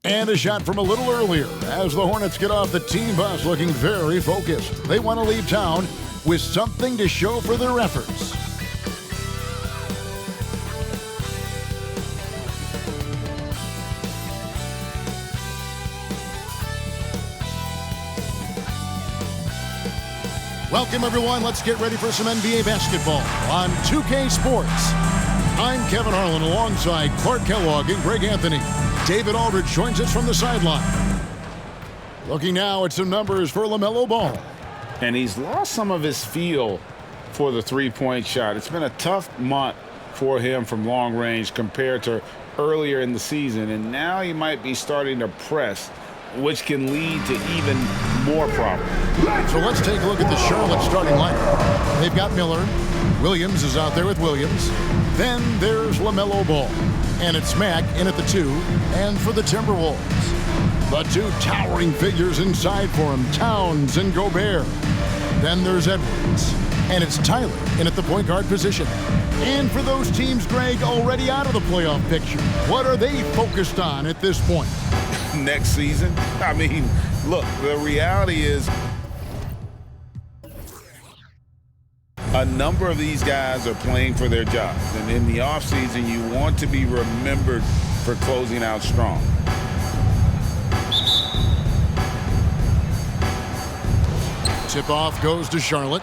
And a shot from a little earlier as the Hornets get off the team bus looking very focused. They want to leave town with something to show for their efforts. Welcome, everyone. Let's get ready for some NBA basketball on 2K Sports. I'm Kevin Harlan alongside Clark Kellogg and Greg Anthony. David Aldridge joins us from the sideline. Looking now at some numbers for LaMelo Ball. And he's lost some of his feel for the three-point shot. It's been a tough month for him from long range compared to earlier in the season. And now he might be starting to press, which can lead to even more problems. So let's take a look at the Charlotte starting lineup. They've got Miller. Williams is out there with Williams. Then there's LaMelo Ball. And it's Mack in at the 2. And for the Timberwolves, the two towering figures inside for him, Towns and Gobert. Then there's Edwards. And it's Tyler in at the point guard position. And for those teams, Greg, already out of the playoff picture, what are they focused on at this point? Next season? I mean, look, the reality is a number of these guys are playing for their jobs. And in the offseason, you want to be remembered for closing out strong. Tip-off goes to Charlotte.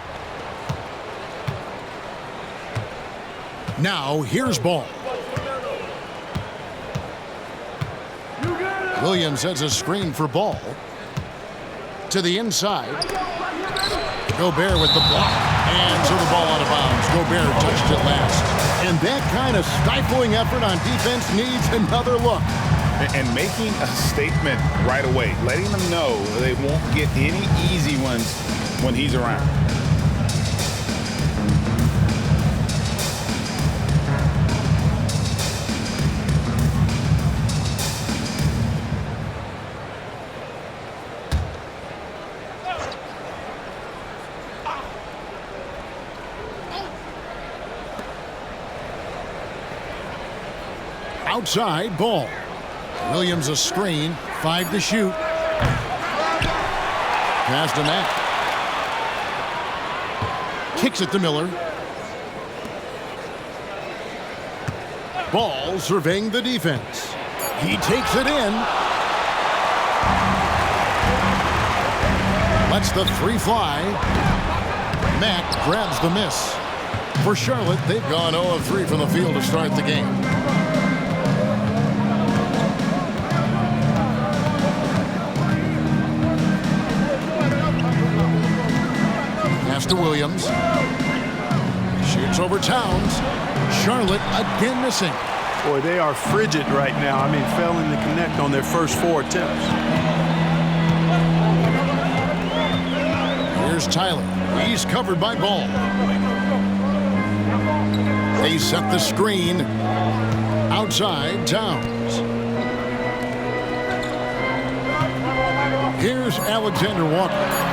Now, here's Ball. Williams has a screen for Ball. To the inside. Gobert with the block. And so the ball out of bounds. Gobert touched it last. And that kind of stifling effort on defense needs another look. And making a statement right away, letting them know they won't get any easy ones when he's around. Outside, Ball. Williams a screen, 5 to shoot. Pass to Mack. Kicks it to Miller. Ball surveying the defense. He takes it in. Lets the three fly. Mack grabs the miss. For Charlotte, they've gone 0 of 3 from the field to start the game. To Williams. Shoots over Towns. Charlotte again missing. Boy, they are frigid right now. I mean, failing to connect on their first 4 attempts. Here's Tyler. He's covered by Ball. They set the screen. Outside, Towns. Here's Alexander Walker.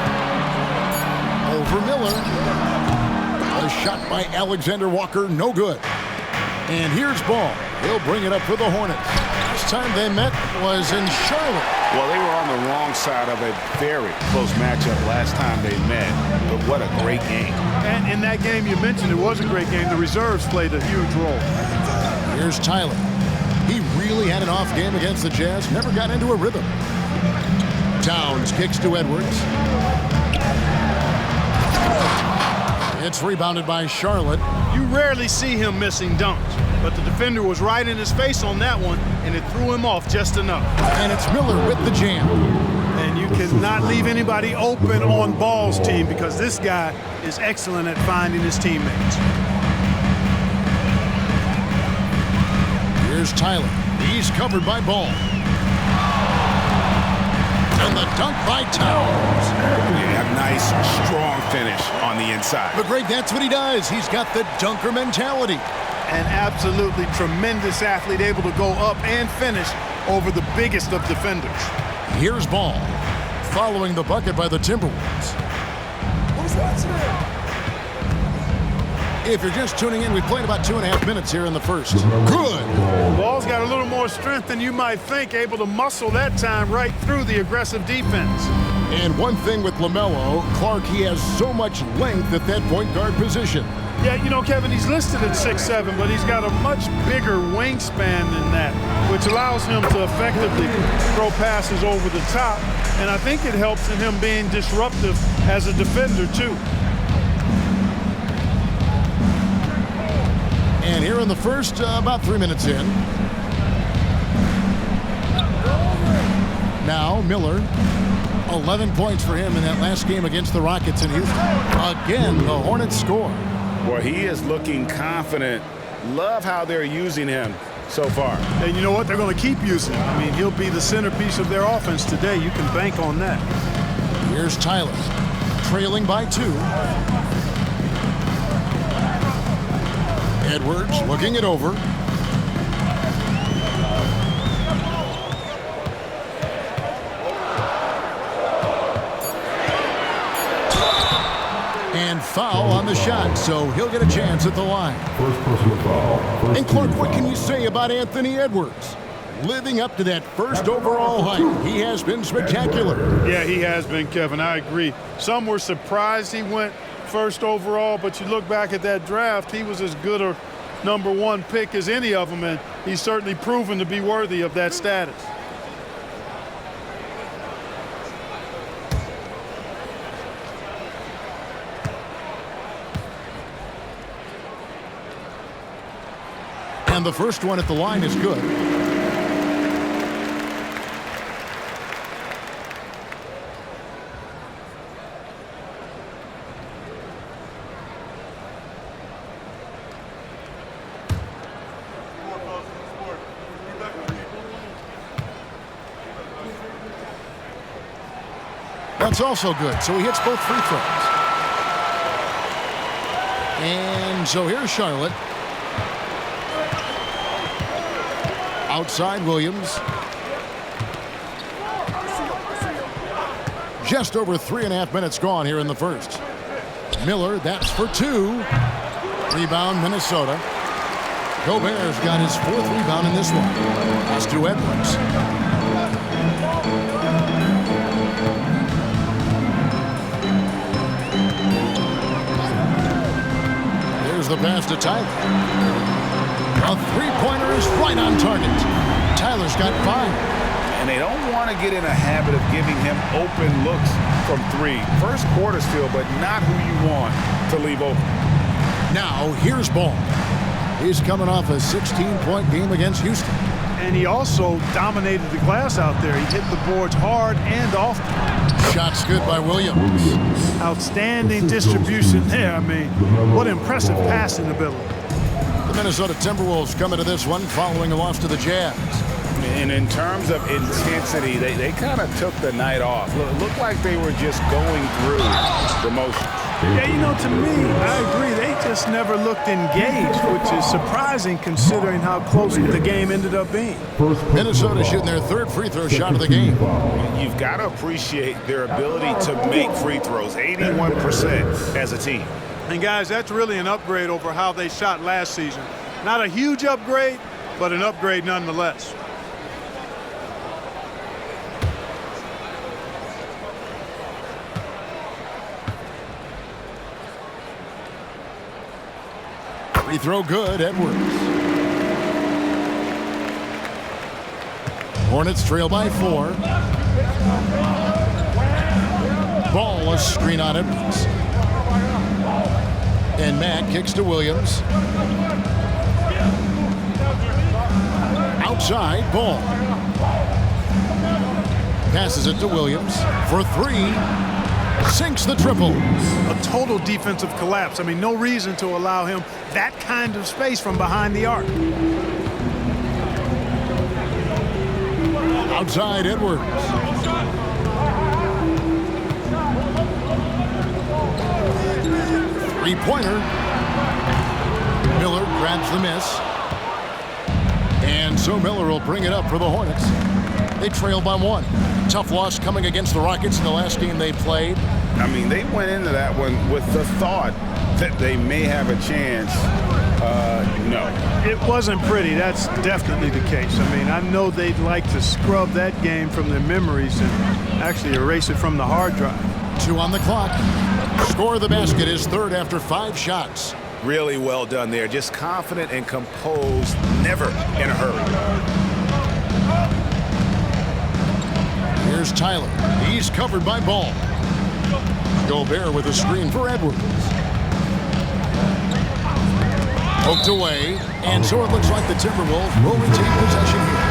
Over Miller. A shot by Alexander Walker, no good. And here's Ball. He'll bring it up for the Hornets. Last time they met was in Charlotte. Well, they were on the wrong side of a very close matchup last time they met. But what a great game. And in that game you mentioned, it was a great game. The reserves played a huge role. Here's Tyler. He really had an off game against the Jazz. Never got into a rhythm. Towns kicks to Edwards. It's rebounded by Charlotte. You rarely see him missing dunks, but the defender was right in his face on that one, and it threw him off just enough. And it's Miller with the jam. And you cannot leave anybody open on Ball's team because this guy is excellent at finding his teammates. Here's Tyler. He's covered by Ball. And the dunk by Towns. Yeah, a nice, strong finish on the inside. But Greg, that's what he does. He's got the dunker mentality. An absolutely tremendous athlete, able to go up and finish over the biggest of defenders. Here's Ball. Following the bucket by the Timberwolves. If you're just tuning in, we played about 2.5 minutes here in the first. Good. Ball's got a little more more strength than you might think, able to muscle that time right through the aggressive defense. And one thing with LaMelo, Clark, he has so much length at that point guard position. Yeah, you know, Kevin, he's listed at 6'7", but he's got a much bigger wingspan than that, which allows him to effectively throw passes over the top. And I think it helps in him being disruptive as a defender, too. And here in the first, about 3 minutes in. Now, Miller. 11 points for him in that last game against the Rockets in Houston. Again, the Hornets score. Well, he is looking confident. Love how they're using him so far. And you know what? They're going to keep using him. I mean, he'll be the centerpiece of their offense today. You can bank on that. Here's Tyler, trailing by 2. Edwards looking it over. And foul on the shot, so he'll get a chance at the line. First personal foul. And Clark, what can you say about Anthony Edwards? Living up to that first overall hype, he has been spectacular. Yeah, he has been, Kevin. I agree. Some were surprised he went first overall, but you look back at that draft, he was as good a #1 pick as any of them, and he's certainly proven to be worthy of that status. And the first one at the line is good. That's also good, so he hits both free throws. And so here's Charlotte. Outside Williams. Just over 3.5 minutes gone here in the first. Miller, that's for 2. Rebound, Minnesota. Gobert's got his 4th rebound in this one. Pass to Edwards. There's the pass to Tyler. A three-pointer is right on target. Tyler's got 5. And they don't want to get in a habit of giving him open looks from 3. First quarter still, but not who you want to leave open. Now, here's Ball. He's coming off a 16-point game against Houston. And he also dominated the glass out there. He hit the boards hard and often. Shots good by Williams. Outstanding distribution there. I mean, what impressive passing ability. The Minnesota Timberwolves coming to this one following a loss to the Jazz. And in terms of intensity, they kind of took the night off. Looked like they were just going through the motions. Yeah, you know, to me, I agree. They just never looked engaged, which is surprising considering how close the game ended up being. Minnesota shooting their 3rd free throw shot of the game. You've got to appreciate their ability to make free throws, 81% as a team. And, guys, that's really an upgrade over how they shot last season. Not a huge upgrade, but an upgrade nonetheless. Free throw good, Edwards. Hornets trail by 4. Ball, a screen on Edwards. And Mack kicks to Williams. Outside, Ball. Passes it to Williams for 3. Sinks the triple. A total defensive collapse. I mean, no reason to allow him that kind of space from behind the arc. Outside Edwards. Three-pointer. Miller grabs the miss. And so Miller will bring it up for the Hornets. They trail by 1. Tough loss coming against the Rockets in the last game they played. I mean, they went into that one with the thought that they may have a chance No. It wasn't pretty. That's definitely the case. I mean, I know they'd like to scrub that game from their memories and actually erase it from the hard drive. 2 on the clock. Score of the basket is third after 5 shots. Really well done there. Just confident and composed, never in a hurry. Here's Tyler. He's covered by Ball. Gobert with a screen for Edwards. Poked away, and so it looks like the Timberwolves will retain possession here.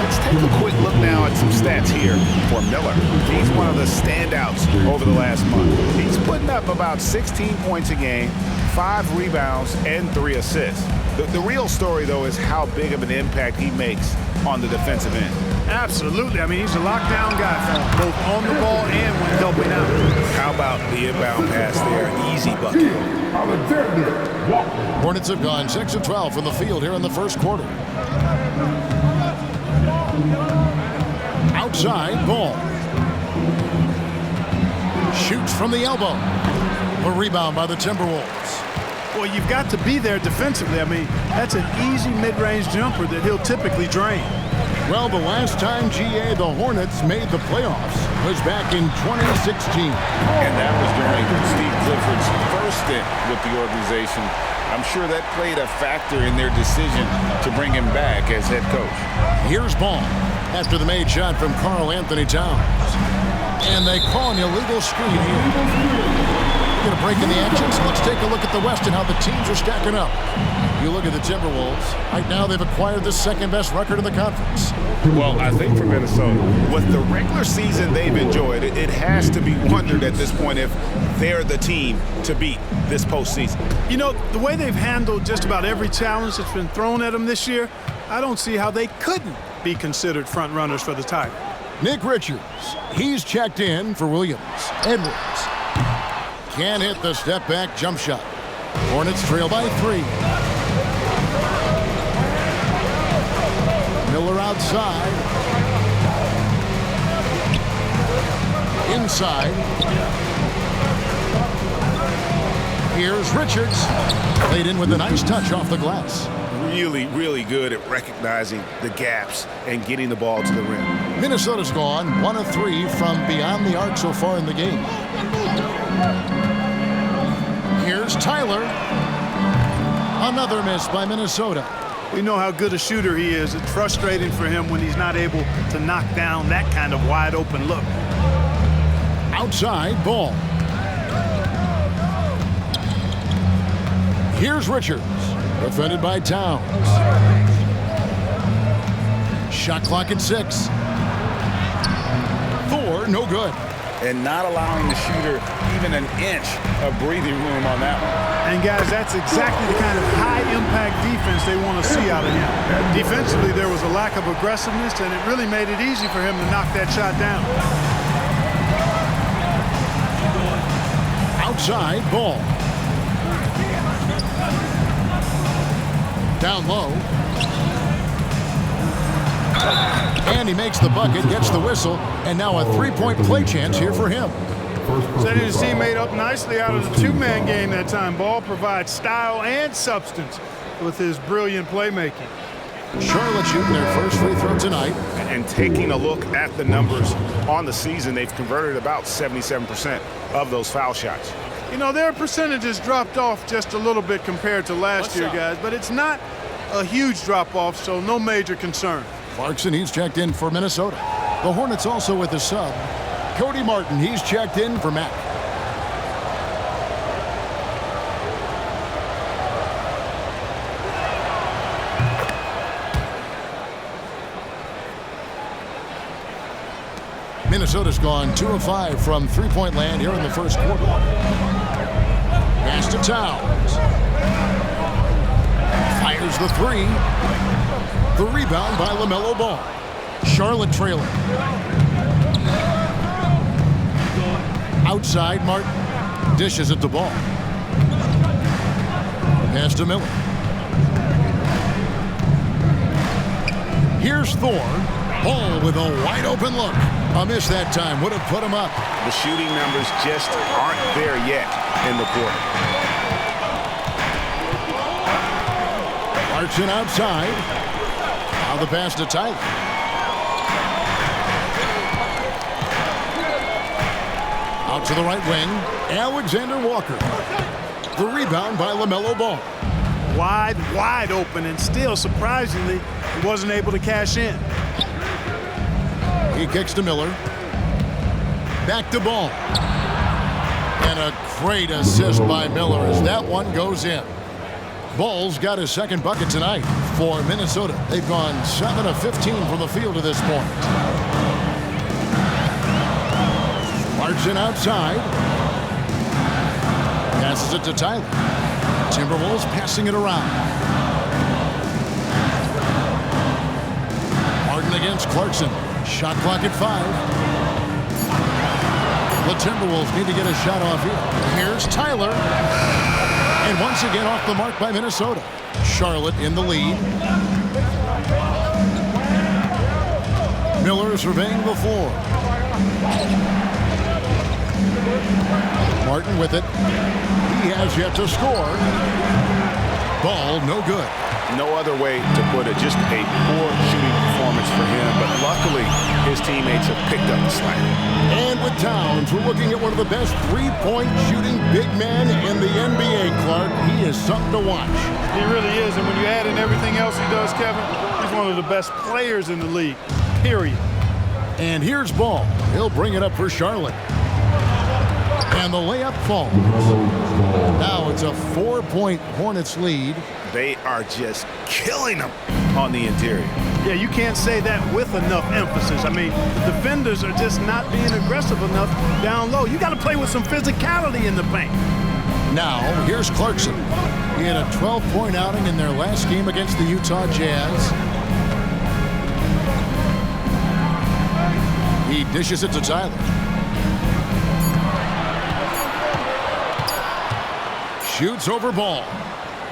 Let's take a quick look now at some stats here for Miller. He's one of the standouts over the last month. He's putting up about 16 points a game, 5 rebounds, and 3 assists. The real story, though, is how big of an impact he makes on the defensive end. Absolutely. I mean, he's a lockdown guy for him, both on the ball and when helping out. How about the inbound pass there? Easy bucket. Hornets have gone 6 of 12 from the field here in the first quarter. Outside, Ball. Shoots from the elbow. A rebound by the Timberwolves. Well, you've got to be there defensively. I mean, that's an easy mid-range jumper that he'll typically drain. Well, the last time, GA, the Hornets made the playoffs was back in 2016. And that was during Steve Clifford's first stint with the organization. I'm sure that played a factor in their decision to bring him back as head coach. Here's Ball after the made shot from Karl Anthony Towns. And they call an illegal screen here. Going to break in the action, so let's take a look at the West and how the teams are stacking up. You look at the Timberwolves. Right now, they've acquired the second-best record in the conference. Well, I think for Minnesota, With the regular season they've enjoyed, it has to be wondered at this point if they're the team to beat this postseason. You know, the way they've handled just about every challenge that's been thrown at them this year, I don't see how they couldn't be considered front runners for the title. Nick Richards, he's checked in for Williams. Edwards can't hit the step-back jump shot. Hornets trail by 3. Miller outside. Inside. Here's Richards. Played in with a nice touch off the glass. Really, really good at recognizing the gaps and getting the ball to the rim. Minnesota's gone 1 of 3 from beyond the arc so far in the game. Here's Tyler. Another miss by Minnesota. We know how good a shooter he is. It's frustrating for him when he's not able to knock down that kind of wide open look. Outside, Ball. Here's Richards. Defended by Towns. Shot clock at 6. Thor, no good. and not allowing the shooter even an inch of breathing room on that one. And guys, that's exactly the kind of high-impact defense they want to see out of him. Defensively, there was a lack of aggressiveness, and it really made it easy for him to knock that shot down. Outside, Ball. Down low. And he makes the bucket, gets the whistle, and now a three-point play chance here for him. Setting his teammate up nicely out of the two-man game that time. Ball provides style and substance with his brilliant playmaking. Charlotte shooting their first free throw tonight. And taking a look at the numbers on the season, they've converted about 77% of those foul shots. You know, their percentages dropped off just a little bit compared to last year, guys, but it's not a huge drop-off, so no major concern. Clarkson, he's checked in for Minnesota. The Hornets also with a sub. Cody Martin, he's checked in for Mac. Minnesota's gone 2 of 5 from three-point land here in the first quarter. Pass to Towns. Fires the three. The rebound by LaMelo Ball. Charlotte trailing. Outside, Martin dishes at the ball. Pass to Miller. Here's Thor. Ball with a wide open look. A miss that time. Would have put him up. The shooting numbers just aren't there yet in the quarter. Clarkson outside. Now the pass to Tyler. Out to the right wing, Alexander Walker. The rebound by LaMelo Ball. Wide open, and still, surprisingly, he wasn't able to cash in. He kicks to Miller. Back to Ball. And a great assist by Miller as that one goes in. Ball's got his second bucket tonight for Minnesota. They've gone 7 of 15 from the field to this point. Clarkson outside. Passes it to Tyler. Timberwolves passing it around. Martin against Clarkson. Shot clock at 5. The Timberwolves need to get a shot off here. Here's Tyler. And once again off the mark by Minnesota. Charlotte in the lead. Miller surveying the floor. Martin with it. He has yet to score. Ball no good. No other way to put it. Just a poor shooting performance for him. But luckily, his teammates have picked up the slack. And with Towns, we're looking at one of the best three-point shooting big men in the NBA, Clark. He is something to watch. He really is. And when you add in everything else he does, Kevin, he's one of the best players in the league, period. And here's Ball. He'll bring it up for Charlotte. And the layup falls. Now it's a 4-point Hornets lead. They are just killing them on the interior. Yeah, you can't say that with enough emphasis. I mean, the defenders are just not being aggressive enough down low. You got to play with some physicality in the paint. Now, here's Clarkson. He had a 12-point outing in their last game against the Utah Jazz. He dishes it to Tyler. Shoots over Ball.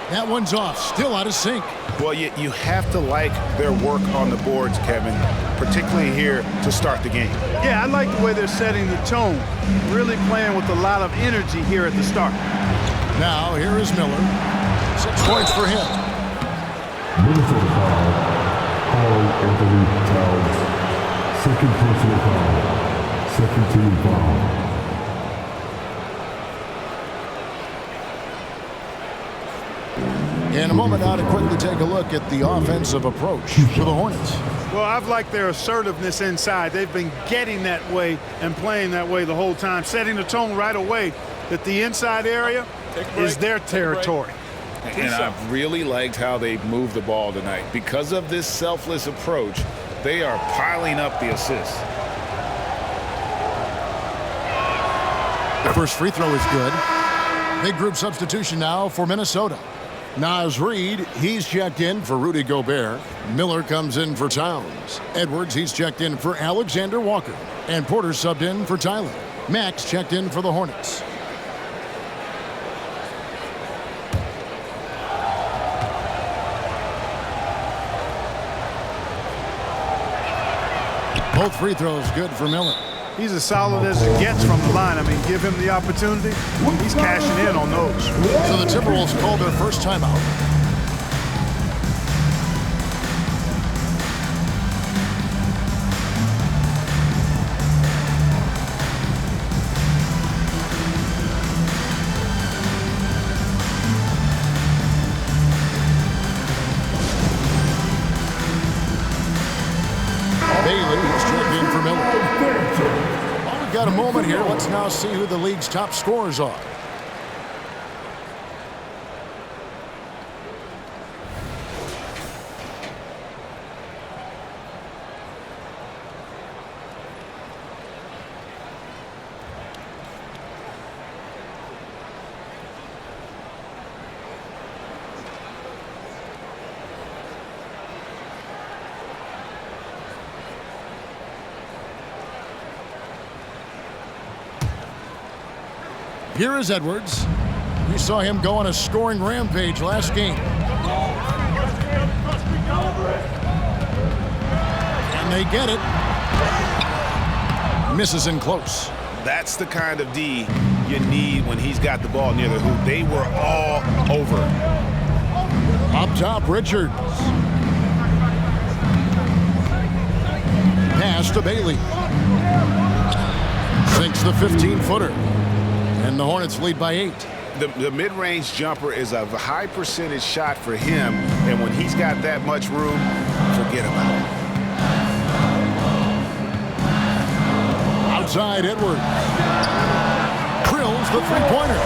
That one's off. Still out of sync. Well, you have to like their work on the boards, Kevin, particularly here to start the game. Yeah, I like the way they're setting the tone. Really playing with a lot of energy here at the start. Now, here is Miller. 6 points for him. Minnesota foul. Paul Anthony Towns. Second personal foul. Second team foul. In a moment now to quickly take a look at the offensive approach for the Hornets. Well, I've liked their assertiveness inside. They've been getting that way and playing that way the whole time, setting the tone right away that the inside area is their territory. And I've really liked how they've moved the ball tonight. Because of this selfless approach, they are piling up the assists. The first free throw is good. Big group substitution now for Minnesota. Naz Reid, he's checked in for Rudy Gobert. Miller comes in for Towns. Edwards, he's checked in for Alexander Walker. And Porter subbed in for Tyler. Max checked in for the Hornets. Both free throws good for Miller. He's as solid as it gets from the line. I mean, give him the opportunity. He's cashing in on those. So the Timberwolves called their first timeout. Bailey is checked in for Miller. Well, we've got a moment here. Let's now see who the league's top scorers are. Here is Edwards. You saw him go on a scoring rampage last game. And they get it. Misses in close. That's the kind of D you need when he's got the ball near the hoop. They were all over. Up top, Richards. Pass to Bailey. Sinks the 15-footer. And the Hornets lead by 8. The mid-range jumper is a high percentage shot for him, and when he's got that much room, forget about it. Outside, Edwards. Drills the three-pointer.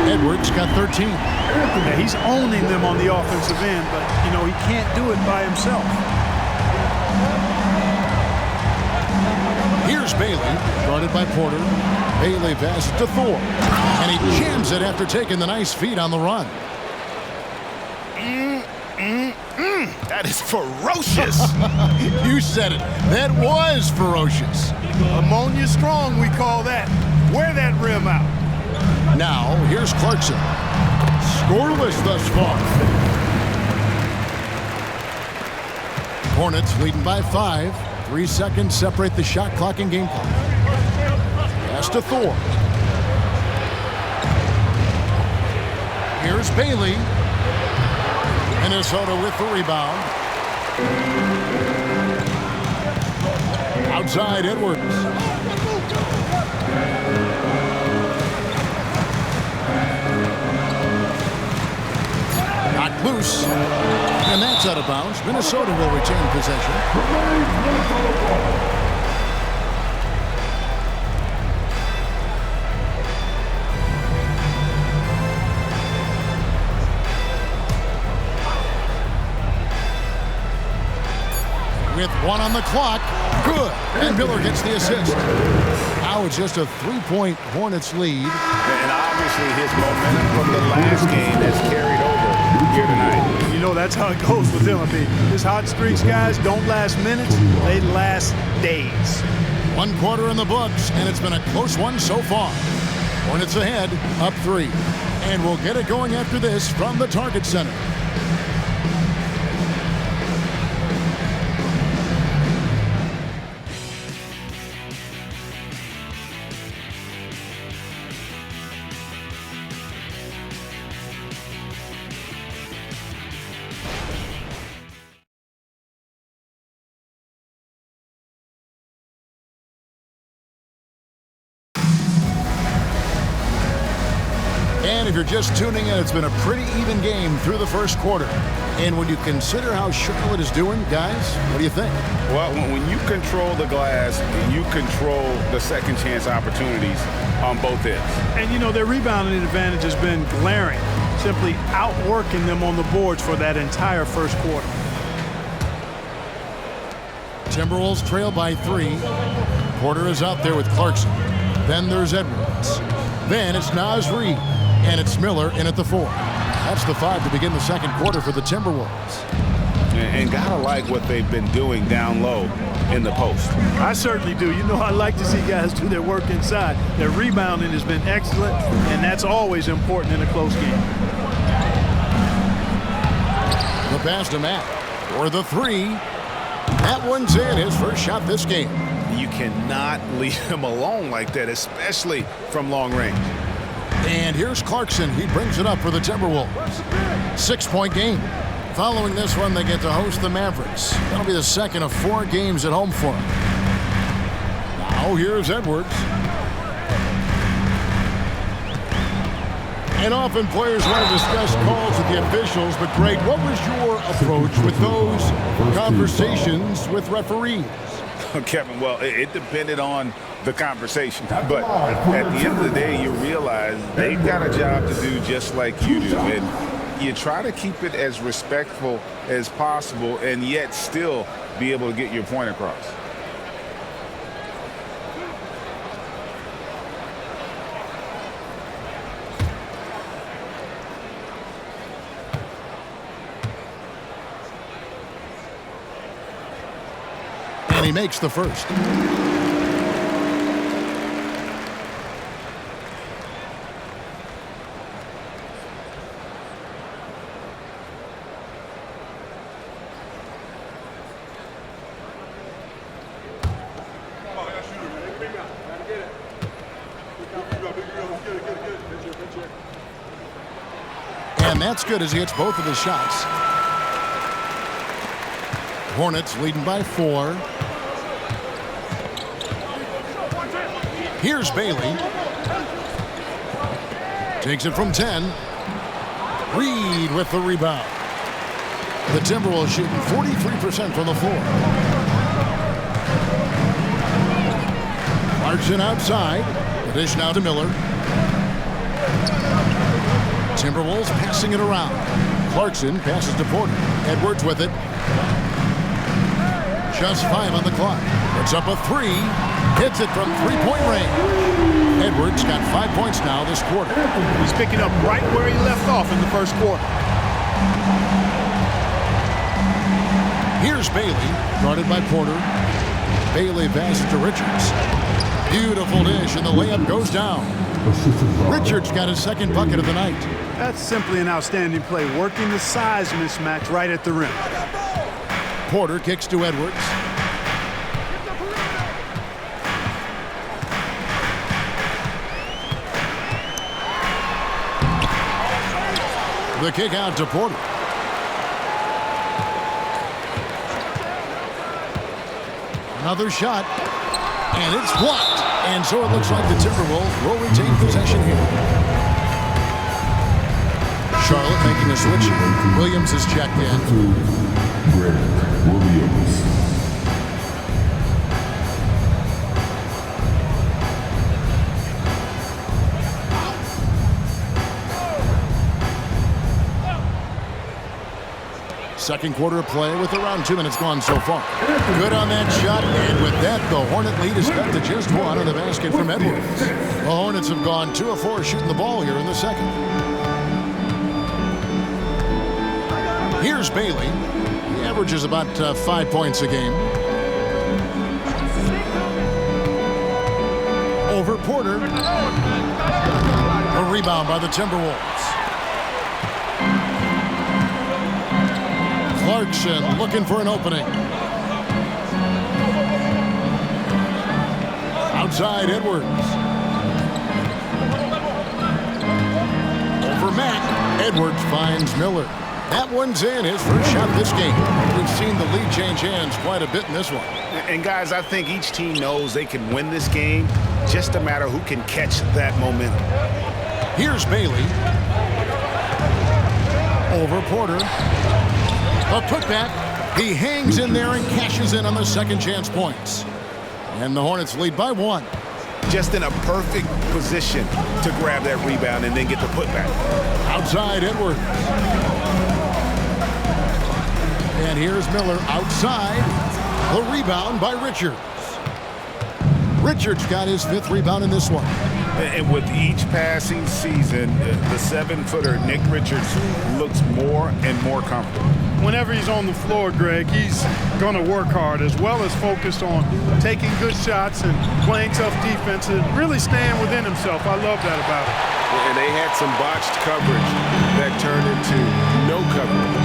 Edwards got 13. Yeah, he's owning them on the offensive end, but, you know, he can't do it by himself. Here's Bailey, guarded by Porter. Bailey passes to Thor, and he jams it after taking the nice feed on the run. That is ferocious. You said it. That was ferocious. Ammonia strong, we call that. Wear that rim out. Now, here's Clarkson. Scoreless thus far. Hornets leading by 5. 3 seconds separate the shot clock and game clock. Pass to Thor. Here's Bailey. Minnesota with the rebound. Outside, Edwards. Knocked loose. And that's out of bounds. Minnesota will retain possession. With 1 on the clock. Good. And Miller gets the assist. Now it's just a 3-point Hornets lead. And obviously his momentum from the last game has carried over here tonight. You know, that's how it goes with him. I mean, his hot streaks, guys, don't last minutes. They last days. 1 quarter in the books, and it's been a close one so far. Hornets ahead, up 3. And we'll get it going after this from the Target Center. And if you're just tuning in, it's been a pretty even game through the first quarter. And when you consider how Charlotte is doing, guys, what do you think? Well, when you control the glass, you control the second chance opportunities on both ends. And, you know, their rebounding advantage has been glaring, simply outworking them on the boards for that entire first quarter. Timberwolves trail by 3. Porter is out there with Clarkson. Then there's Edwards. Then it's Naz Reid. And it's Miller in at the 4. That's the 5 to begin the second quarter for the Timberwolves. And gotta like what they've been doing down low in the post. I certainly do. You know, I like to see guys do their work inside. Their rebounding has been excellent, and that's always important in a close game. The pass to Matt for the 3. That one's in, his first shot this game. You cannot leave him alone like that, especially from long range. And here's Clarkson. He brings it up for the Timberwolves. 6-point game. Following this one, they get to host the Mavericks. That'll be the second of 4 games at home for them. Now here's Edwards. And often players want to discuss calls with the officials, but Greg, what was your approach with those conversations with referees? Kevin, well, it depended on the conversation. But at the end of the day, you realize they've got a job to do just like you do. And you try to keep it as respectful as possible and yet still be able to get your point across. And he makes the first. And that's good as he hits both of his shots. Hornets leading by 4. Here's Bailey. Takes it from 10. Reed with the rebound. The Timberwolves shooting 43% from the floor. Clarkson outside. The dish now to Miller. Timberwolves passing it around. Clarkson passes to Porter. Edwards with it. Just 5 on the clock. Puts up a 3. Hits it from three-point range. Edwards got 5 points now this quarter. He's picking up right where he left off in the first quarter. Here's Bailey, guarded by Porter. Bailey passes to Richards. Beautiful dish, and the layup goes down. Richards got his second bucket of the night. That's simply an outstanding play, working the size mismatch right at the rim. Porter kicks to Edwards. The kick out to Porter. Another shot, and it's blocked. And so it looks like the Timberwolves will retain possession here. Charlotte making a switch. Williams is checked in. Grant Williams. Second quarter of play with around 2 minutes gone so far. Good on that shot, and with that, the Hornet lead is cut to just 1 on the basket from Edwards. The Hornets have gone 2 of 4 shooting the ball here in the second. Here's Bailey. He averages about 5 points a game. Over Porter. A rebound by the Timberwolves. Clarkson looking for an opening. Outside Edwards. Over Mack. Edwards finds Miller. That one's in, his first shot this game. We've seen the lead change hands quite a bit in this one. And guys, I think each team knows they can win this game. Just a matter who can catch that momentum. Here's Bailey. Over Porter. A putback. He hangs in there and cashes in on the second chance points. And the Hornets lead by 1. Just in a perfect position to grab that rebound and then get the putback. Outside Edwards. And here's Miller outside. The rebound by Richards. Richards got his 5th rebound in this one. And with each passing season, the 7-footer Nick Richards looks more and more comfortable. Whenever he's on the floor, Greg, he's going to work hard as well as focused on taking good shots and playing tough defense and really staying within himself. I love that about him. And they had some botched coverage that turned into no coverage.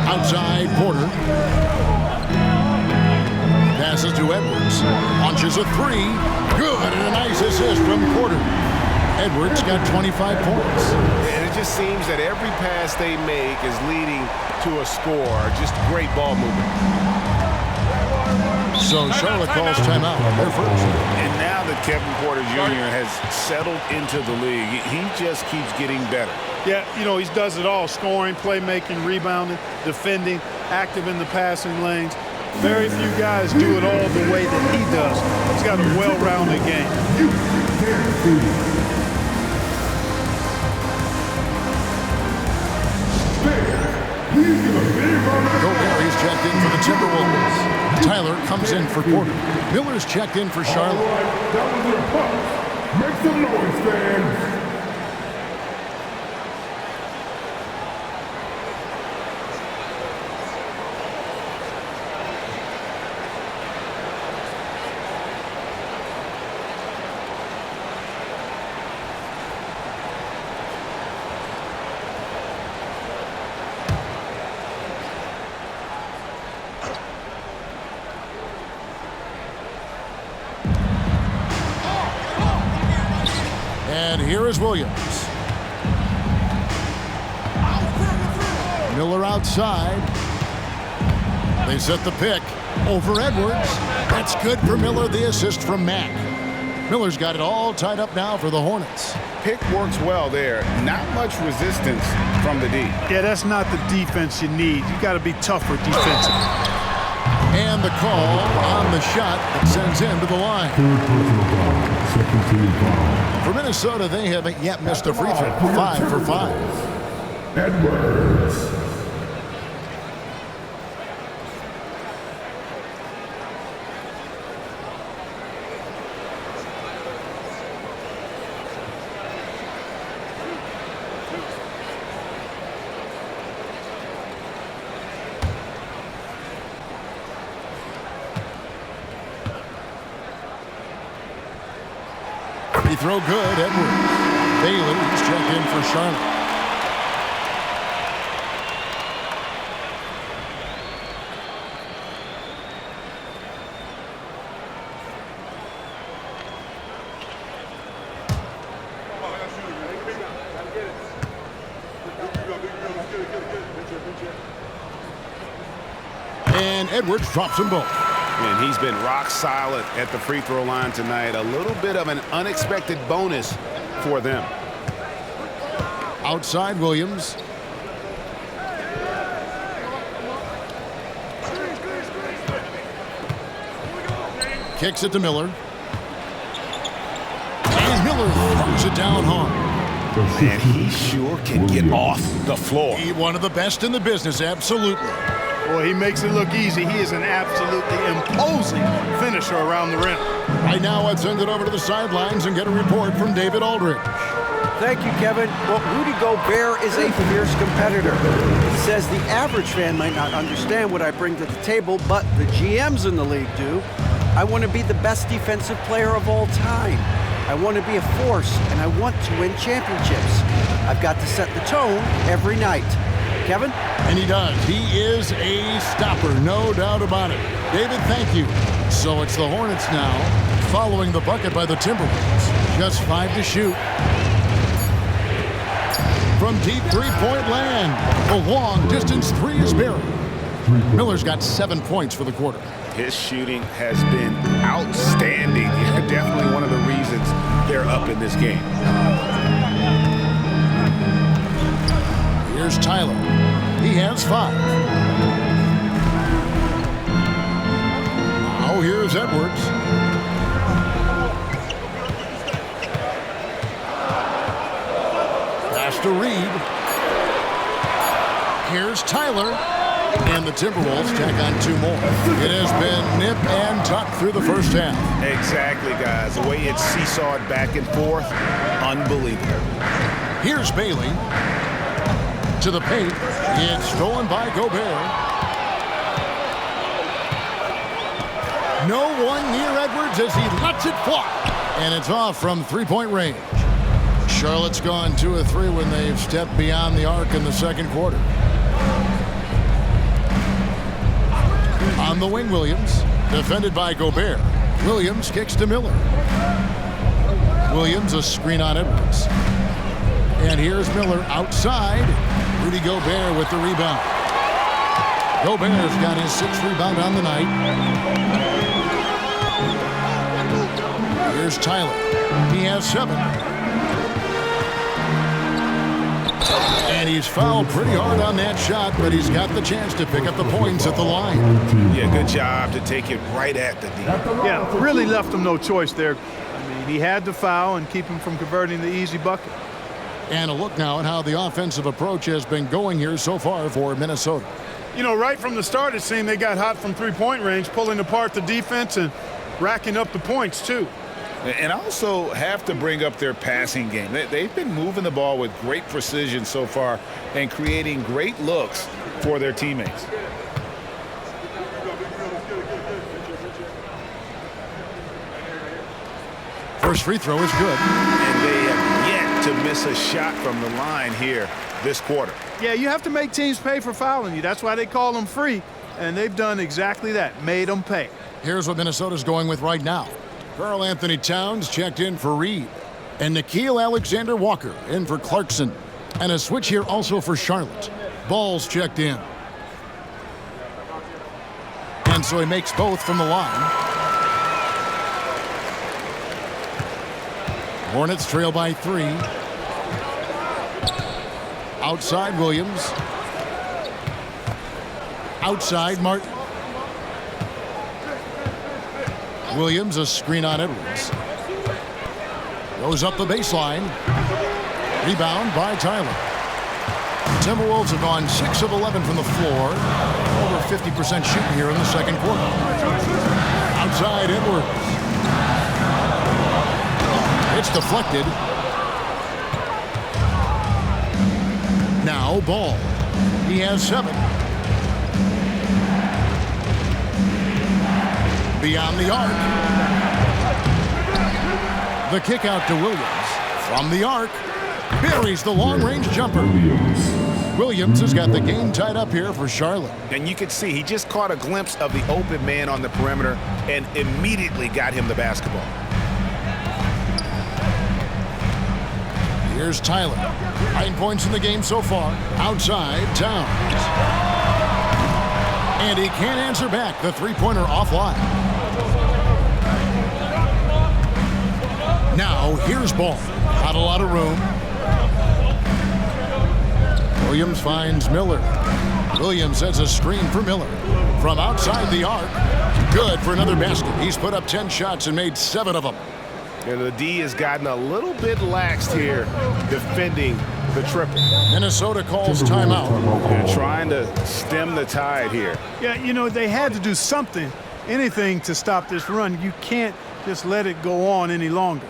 Outside Porter. Passes to Edwards. Launches a 3. Good, and a nice assist from Porter. Edwards got 25 points. And it just seems that every pass they make is leading to a score. Just great ball movement. So Charlotte calls timeout. Their first. And now that Kevin Porter Jr. has settled into the league, he just keeps getting better. Yeah, you know, he does it all. Scoring, playmaking, rebounding, defending, active in the passing lanes. Very few guys do it all the way that he does. He's got a well-rounded game. Gobert is checked in for the Timberwolves. Tyler comes in for Porter. Miller's checked in for Charlotte. That was your puck. Make some noise, fans. And here is Williams. Miller outside. They set the pick over Edwards. That's good for Miller, the assist from Mack. Miller's got it all tied up now for the Hornets. Pick works well there. Not much resistance from the D. Yeah, that's not the defense you need. You got to be tougher defensively. And the call on the shot that sends him to the line. Third personal foul. Second team foul. For Minnesota, they haven't yet missed a free throw. 5 for 5. Edwards. Free throw good, Edwards. Bailey's checked in for Charlotte. And Edwards drops them both. And he's been rock solid at the free throw line tonight. A little bit of an unexpected bonus for them. Outside Williams. Kicks it to Miller. And Miller throws it down hard. And he sure can get off the floor. He one of the best in the business, absolutely. Boy, he makes it look easy. He is an absolutely imposing finisher around the rim. Right now, let's send it over to the sidelines and get a report from David Aldridge. Thank you, Kevin. Well, Rudy Gobert is a fierce competitor. He says the average fan might not understand what I bring to the table, but the GMs in the league do. I want to be the best defensive player of all time. I want to be a force, and I want to win championships. I've got to set the tone every night. Kevin? And he does. He is a stopper, no doubt about it. David, thank you. So it's the Hornets now, following the bucket by the Timberwolves. Just 5 to shoot. From deep three-point land, the long-distance three is buried. Miller's got 7 points for the quarter. His shooting has been outstanding. Definitely one of the reasons they're up in this game. Here's Tyler. He has 5. Now here's Edwards. Pass to Reed. Here's Tyler. And the Timberwolves tack on 2 more. It has been nip and tuck through the first half. Exactly, guys. The way it's seesawed back and forth, unbelievable. Here's Bailey. To the paint. It's stolen by Gobert. No one near Edwards as he lets it fly. And it's off from three-point range. Charlotte's gone 2 of 3 when they've stepped beyond the arc in the second quarter. On the wing, Williams. Defended by Gobert. Williams kicks to Miller. Williams a screen on Edwards. And here's Miller outside. Rudy Gobert with the rebound. Gobert's got his 6th rebound on the night. Here's Tyler. He has 7. And he's fouled pretty hard on that shot, but he's got the chance to pick up the points at the line. Yeah, good job to take it right at the D. Yeah, really left him no choice there. I mean, he had to foul and keep him from converting the easy bucket. And a look now at how the offensive approach has been going here so far for Minnesota. You know, right from the start, it seemed they got hot from three-point range, pulling apart the defense and racking up the points, too. And also have to bring up their passing game. They've been moving the ball with great precision so far and creating great looks for their teammates. First free throw is good. And they have yet to miss a shot from the line here this quarter. Yeah, you have to make teams pay for fouling you. That's why they call them free, and they've done exactly that, made them pay. Here's what Minnesota's going with right now. Karl Anthony Towns checked in for Reed. And Nickeil Alexander-Walker in for Clarkson. And a switch here also for Charlotte. Ball's checked in. And so he makes both from the line. Hornets trail by 3. Outside Williams. Outside Martin. Williams, a screen on Edwards. Goes up the baseline. Rebound by Tyler. Timberwolves have gone 6 of 11 from the floor. Over 50% shooting here in the second quarter. Outside Edwards. It's deflected. Now Ball. He has 7. Beyond the arc. The kick out to Williams. From the arc. Buries the long-range jumper. Williams has got the game tied up here for Charlotte. And you can see he just caught a glimpse of the open man on the perimeter and immediately got him the basketball. Here's Tyler. 9 points in the game so far. Outside, Towns. And he can't answer back. The three-pointer offline. Now, here's Ball. Not a lot of room. Williams finds Miller. Williams sets a screen for Miller. From outside the arc. Good for another basket. He's put up 10 shots and made 7 of them. And the D has gotten a little bit laxed here defending the triple. Minnesota calls timeout. They're trying to stem the tide here. Yeah, you know, they had to do something, anything to stop this run. You can't just let it go on any longer.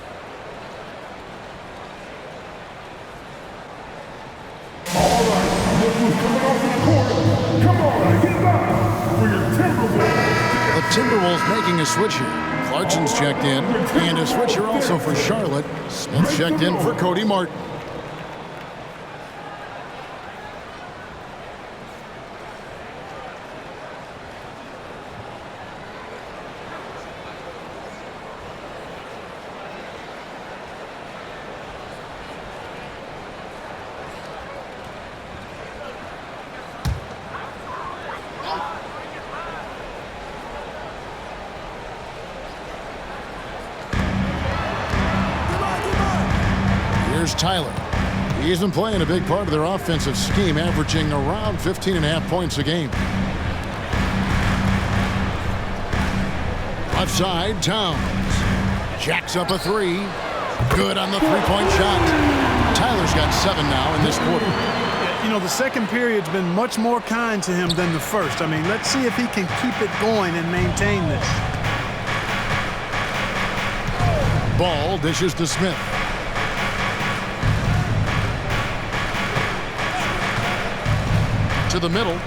The Timberwolves making a switch here. Clarkson's checked in, and a switcher also for Charlotte. Smith checked in for Cody Martin. Tyler. He isn't playing a big part of their offensive scheme, averaging around 15.5 points a game. Left side, Towns. Jacks up a 3. Good on the three-point shot. Tyler's got 7 now in this quarter. You know, the second period's been much more kind to him than the first. I mean, let's see if he can keep it going and maintain this. Ball dishes to Smith. To the middle.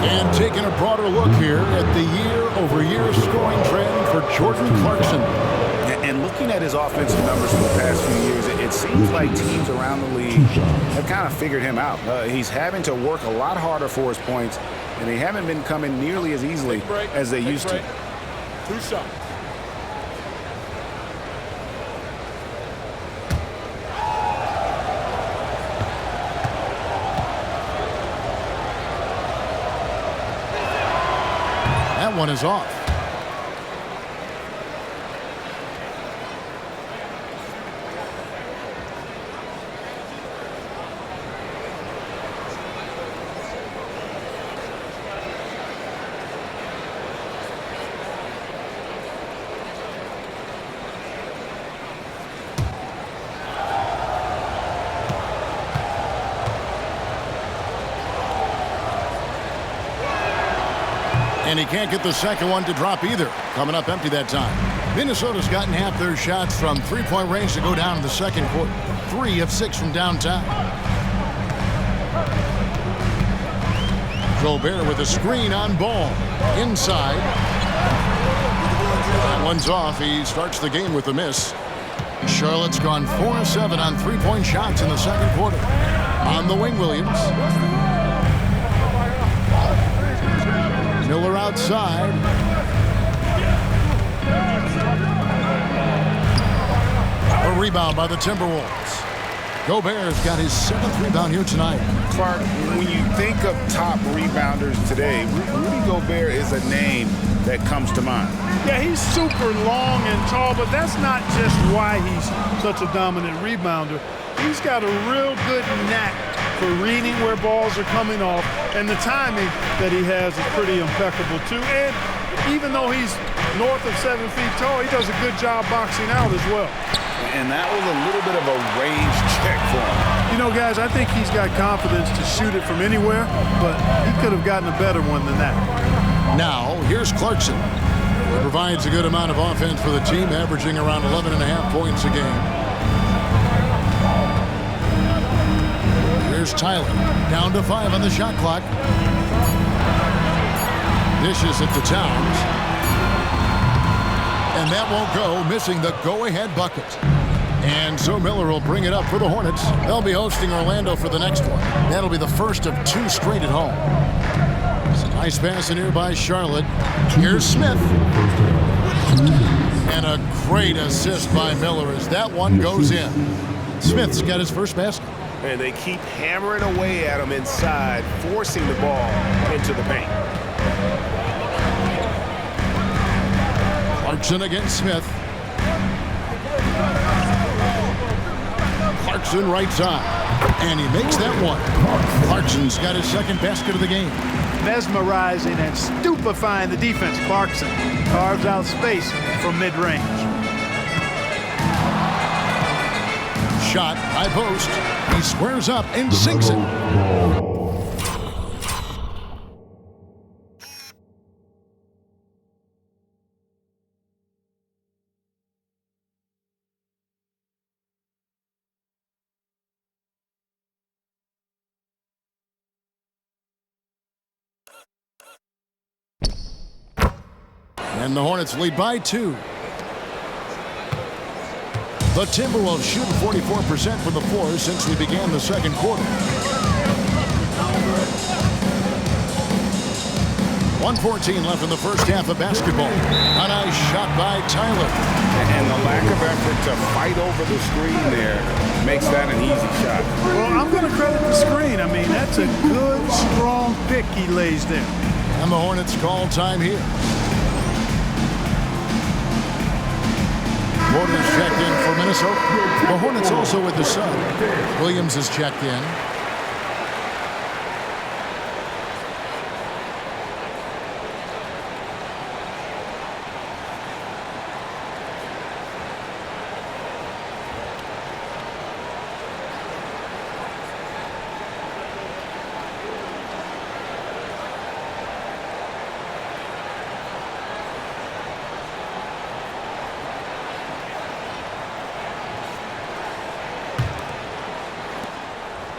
And taking a broader look here at the year-over-year scoring trend for Jordan Clarkson. And looking at his offensive numbers for the past few years, it seems like teams around the league have kind of figured him out. He's having to work a lot harder for his points, and they haven't been coming nearly as easily as they used to. 2 shots. That one is off. And he can't get the second one to drop either. Coming up empty that time. Minnesota's gotten half their shots from three-point range to go down in the second quarter. 3 of 6 from downtown. Gobert with a screen on Ball. Inside. That one's off. He starts the game with a miss. Charlotte's gone 4 of 7 on three-point shots in the second quarter. On the wing, Williams. Miller outside. A rebound by the Timberwolves. Gobert's got his 7th rebound here tonight. Clark, when you think of top rebounders today, Rudy Gobert is a name that comes to mind. Yeah, he's super long and tall, but that's not just why he's such a dominant rebounder. He's got a real good knack for reading where balls are coming off, and the timing that he has is pretty impeccable too. And even though he's north of 7 feet tall, he does a good job boxing out as well. And that was a little bit of a range check for him. You know, guys, I think he's got confidence to shoot it from anywhere, but he could have gotten a better one than that. Now, here's Clarkson. He provides a good amount of offense for the team, averaging around 11.5 points a game. Here's Tyler, down to 5 on the shot clock. Dishes it to Towns. And that won't go, missing the go-ahead bucket. And so Miller will bring it up for the Hornets. They'll be hosting Orlando for the next one. That'll be the first of 2 straight at home. It's a nice pass in here by Charlotte. Here's Smith. And a great assist by Miller as that one goes in. Smith's got his first basket. And they keep hammering away at him inside, forcing the ball into the paint. Clarkson against Smith. Clarkson right side. And he makes that one. Clarkson's got his 2nd basket of the game. Mesmerizing and stupefying the defense. Clarkson carves out space from mid-range. Shot, high post. He squares up and sinks it. And the Hornets lead by 2. The Timberwolves shooting 44% from the floor since we began the second quarter. 1:14 left in the first half of basketball. A nice shot by Tyler. And the lack of effort to fight over the screen there makes that an easy shot. Well, I'm going to credit the screen. I mean, that's a good, strong pick he lays there. And the Hornets call time here. Porter's checked in for Minnesota. The Hornets also with the sub. Williams is checked in.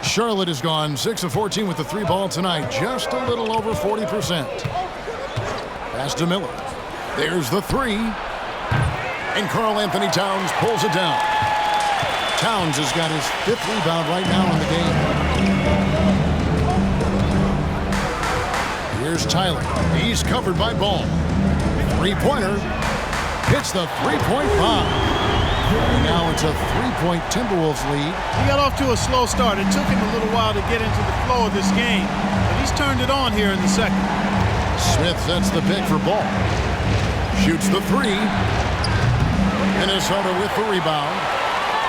Charlotte has gone 6 of 14 with the 3 ball tonight. Just a little over 40%. Pass to Miller. There's the 3. And Karl Anthony Towns pulls it down. Towns has got his 5th rebound right now in the game. Here's Tyler. He's covered by Ball. 3-pointer. Hits the 3-point bomb. And now it's a 3-point Timberwolves lead. He got off to a slow start. It took him a little while to get into the flow of this game, but he's turned it on here in the second. Smith sets the pick for Ball. Shoots the 3. Minnesota with the rebound.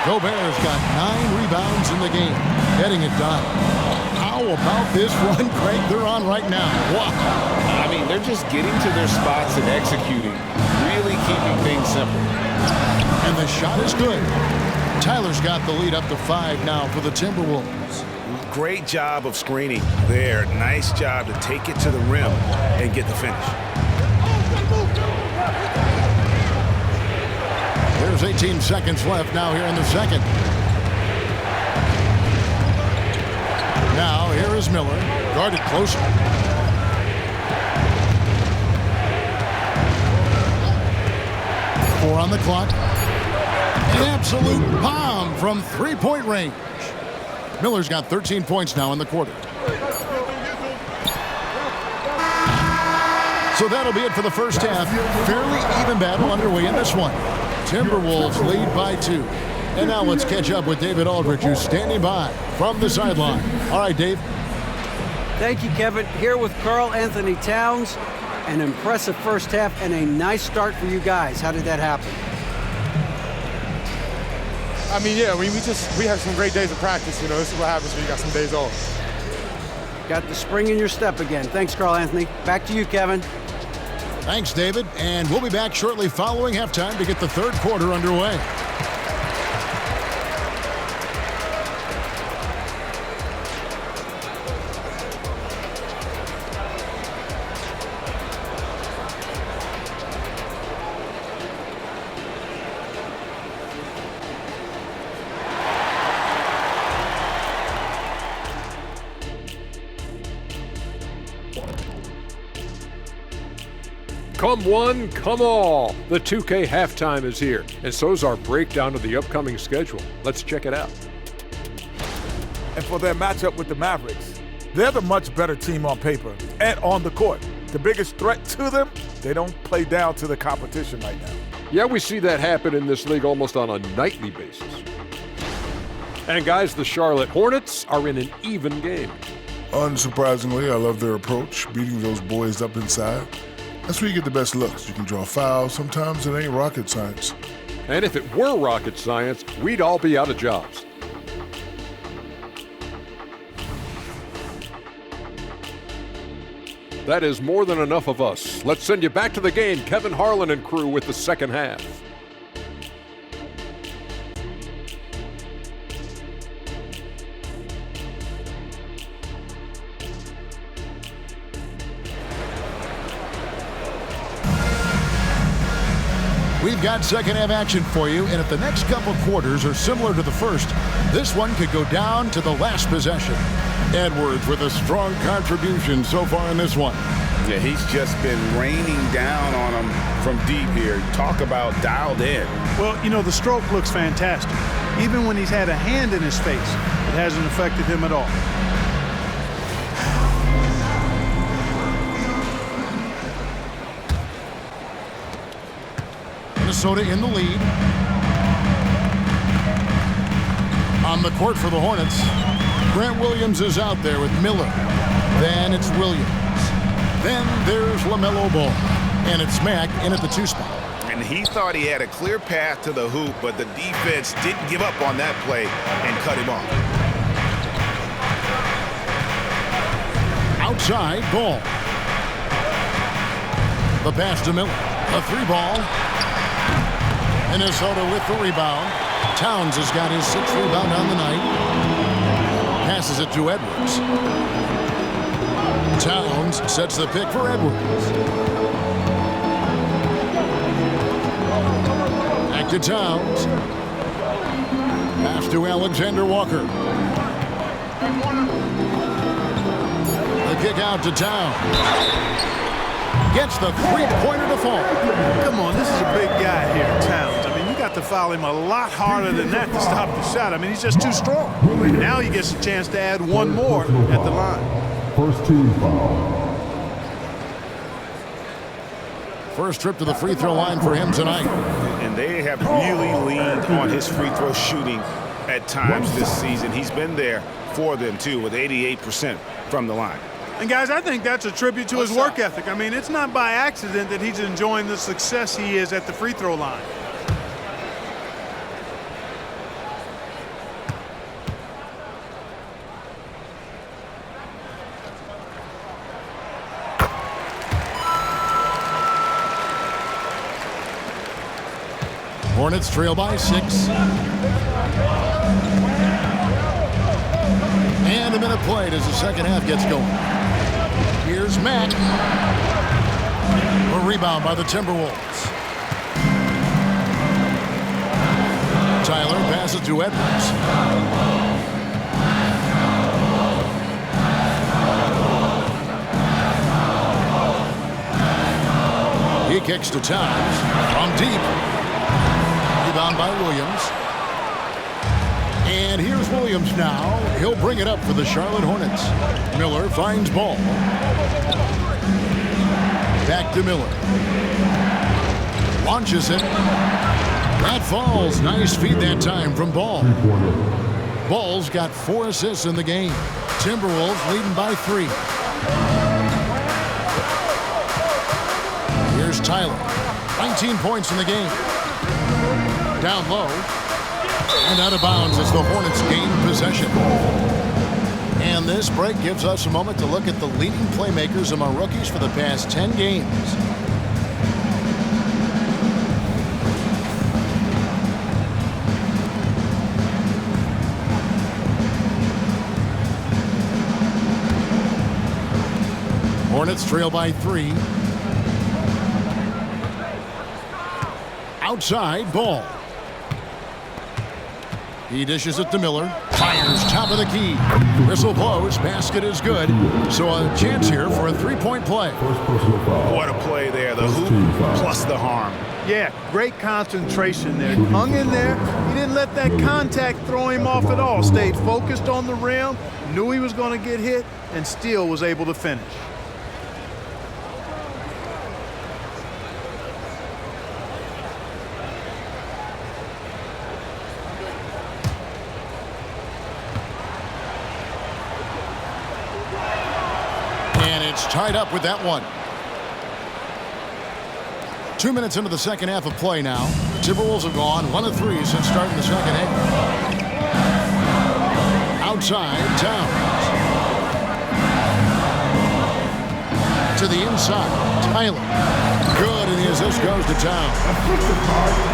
Gobert's got 9 rebounds in the game, getting it done. How about this run, Craig, they're on right now? Wow. I mean, they're just getting to their spots and executing, really keeping things simple. And the shot is good. Tyler's got the lead up to 5 now for the Timberwolves. Great job of screening there. Nice job to take it to the rim and get the finish. There's 18 seconds left now here in the second. Now here is Miller, guarded closer. Four on the clock. An absolute bomb from 3-point range. Miller's got 13 points now in the quarter. So that'll be it for the first half. Fairly even battle underway in this one. Timberwolves lead by 2. And now let's catch up with David Aldrich, who's standing by from the sideline. All right, Dave. Thank you, Kevin. Here with Karl Anthony Towns. An impressive first half and a nice start for you guys. How did that happen? I mean, yeah, we have some great days of practice. You know, this is what happens when you got some days off. Got the spring in your step again. Thanks, Karl Anthony. Back to you, Kevin. Thanks, David. And we'll be back shortly following halftime to get the third quarter underway. Come one, come all. The 2K halftime is here, and so's our breakdown of the upcoming schedule. Let's check it out. And for their matchup with the Mavericks, they're the much better team on paper and on the court. The biggest threat to them, they don't play down to the competition right now. Yeah, we see that happen in this league almost on a nightly basis. And guys, the Charlotte Hornets are in an even game. Unsurprisingly, I love their approach, beating those boys up inside. That's where you get the best looks. You can draw fouls. Sometimes it ain't rocket science. And if it were rocket science, we'd all be out of jobs. That is more than enough of us. Let's send you back to the game, Kevin Harlan and crew with the second half. We've got second half action for you, and if the next couple quarters are similar to the first, this one could go down to the last possession. Edwards with a strong contribution so far in this one. Yeah, he's just been raining down on him from deep here. Talk about dialed in. Well, you know, the stroke looks fantastic. Even when he's had a hand in his face, it hasn't affected him at all. Minnesota in the lead. On the court for the Hornets, Grant Williams is out there with Miller. Then it's Williams. Then there's LaMelo Ball. And it's Mack in at the 2 spot. And he thought he had a clear path to the hoop, but the defense didn't give up on that play and cut him off. Outside, Ball. The pass to Miller. A 3-ball. Minnesota with the rebound. Towns has got his 6th rebound on the night. Passes it to Edwards. Towns sets the pick for Edwards. Back to Towns. Pass to Alexander Walker. The kick out to Towns. Gets the three-pointer to fall. Come on, this is a big guy here, Towns. I mean, you got to foul him a lot harder than that to stop the shot. I mean, he's just too strong. Now he gets a chance to add one more at the line. First team foul. First trip to the free throw line for him tonight. And they have really leaned on his free throw shooting at times this season. He's been there for them, too, with 88% from the line. And, guys, I think that's a tribute to his work ethic. I mean, it's not by accident that he's enjoying the success he is at the free throw line. Hornets trail by 6. And a minute played as the second half gets going. Here's Mack. A rebound by the Timberwolves. Tyler passes to Edwards. He kicks to Towns from deep. Rebound by Williams. And here's Williams now. He'll bring it up for the Charlotte Hornets. Miller finds Ball. Back to Miller. Launches it. That falls. Nice feed that time from Ball. Ball's got 4 assists in the game. Timberwolves leading by 3. Here's Tyler. 19 points in the game. Down low. And out of bounds as the Hornets gain possession. And this break gives us a moment to look at the leading playmakers among rookies for the past 10 games. Hornets trail by 3. Outside, Ball. He dishes it to Miller. Fires top of the key. Whistle blows. Basket is good. So a chance here for a 3-point play. What a play there. The hoop plus the harm. Yeah, great concentration there. Hung in there. He didn't let that contact throw him off at all. Stayed focused on the rim. Knew he was going to get hit and still was able to finish. Tied up with that one. 2 minutes into the second half of play now. The Timberwolves have gone 1 of 3 since starting the second half. Outside, Towns. To the inside, Tyler. Good, and the assist goes to Towns.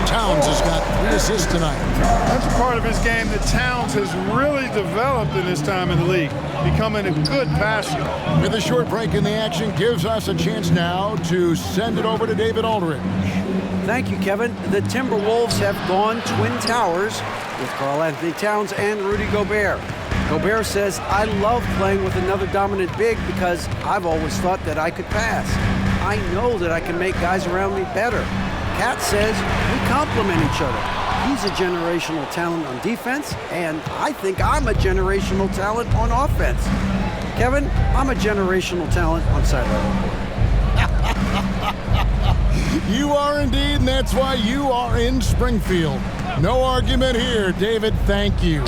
Towns has got 3 assists tonight. That's a part of his game that Towns has really developed in his time in the league, becoming a good passer. With a short break in the action, gives us a chance now to send it over to David Aldridge. Thank you, Kevin. The Timberwolves have gone Twin Towers with Karl-Anthony Towns and Rudy Gobert. Gobert says, I love playing with another dominant big because I've always thought that I could pass. I know that I can make guys around me better. Cat says we complement each other. He's a generational talent on defense, and I think I'm a generational talent on offense. Kevin, I'm a generational talent on sideline. You are indeed, and that's why you are in Springfield. No argument here, David. Thank you.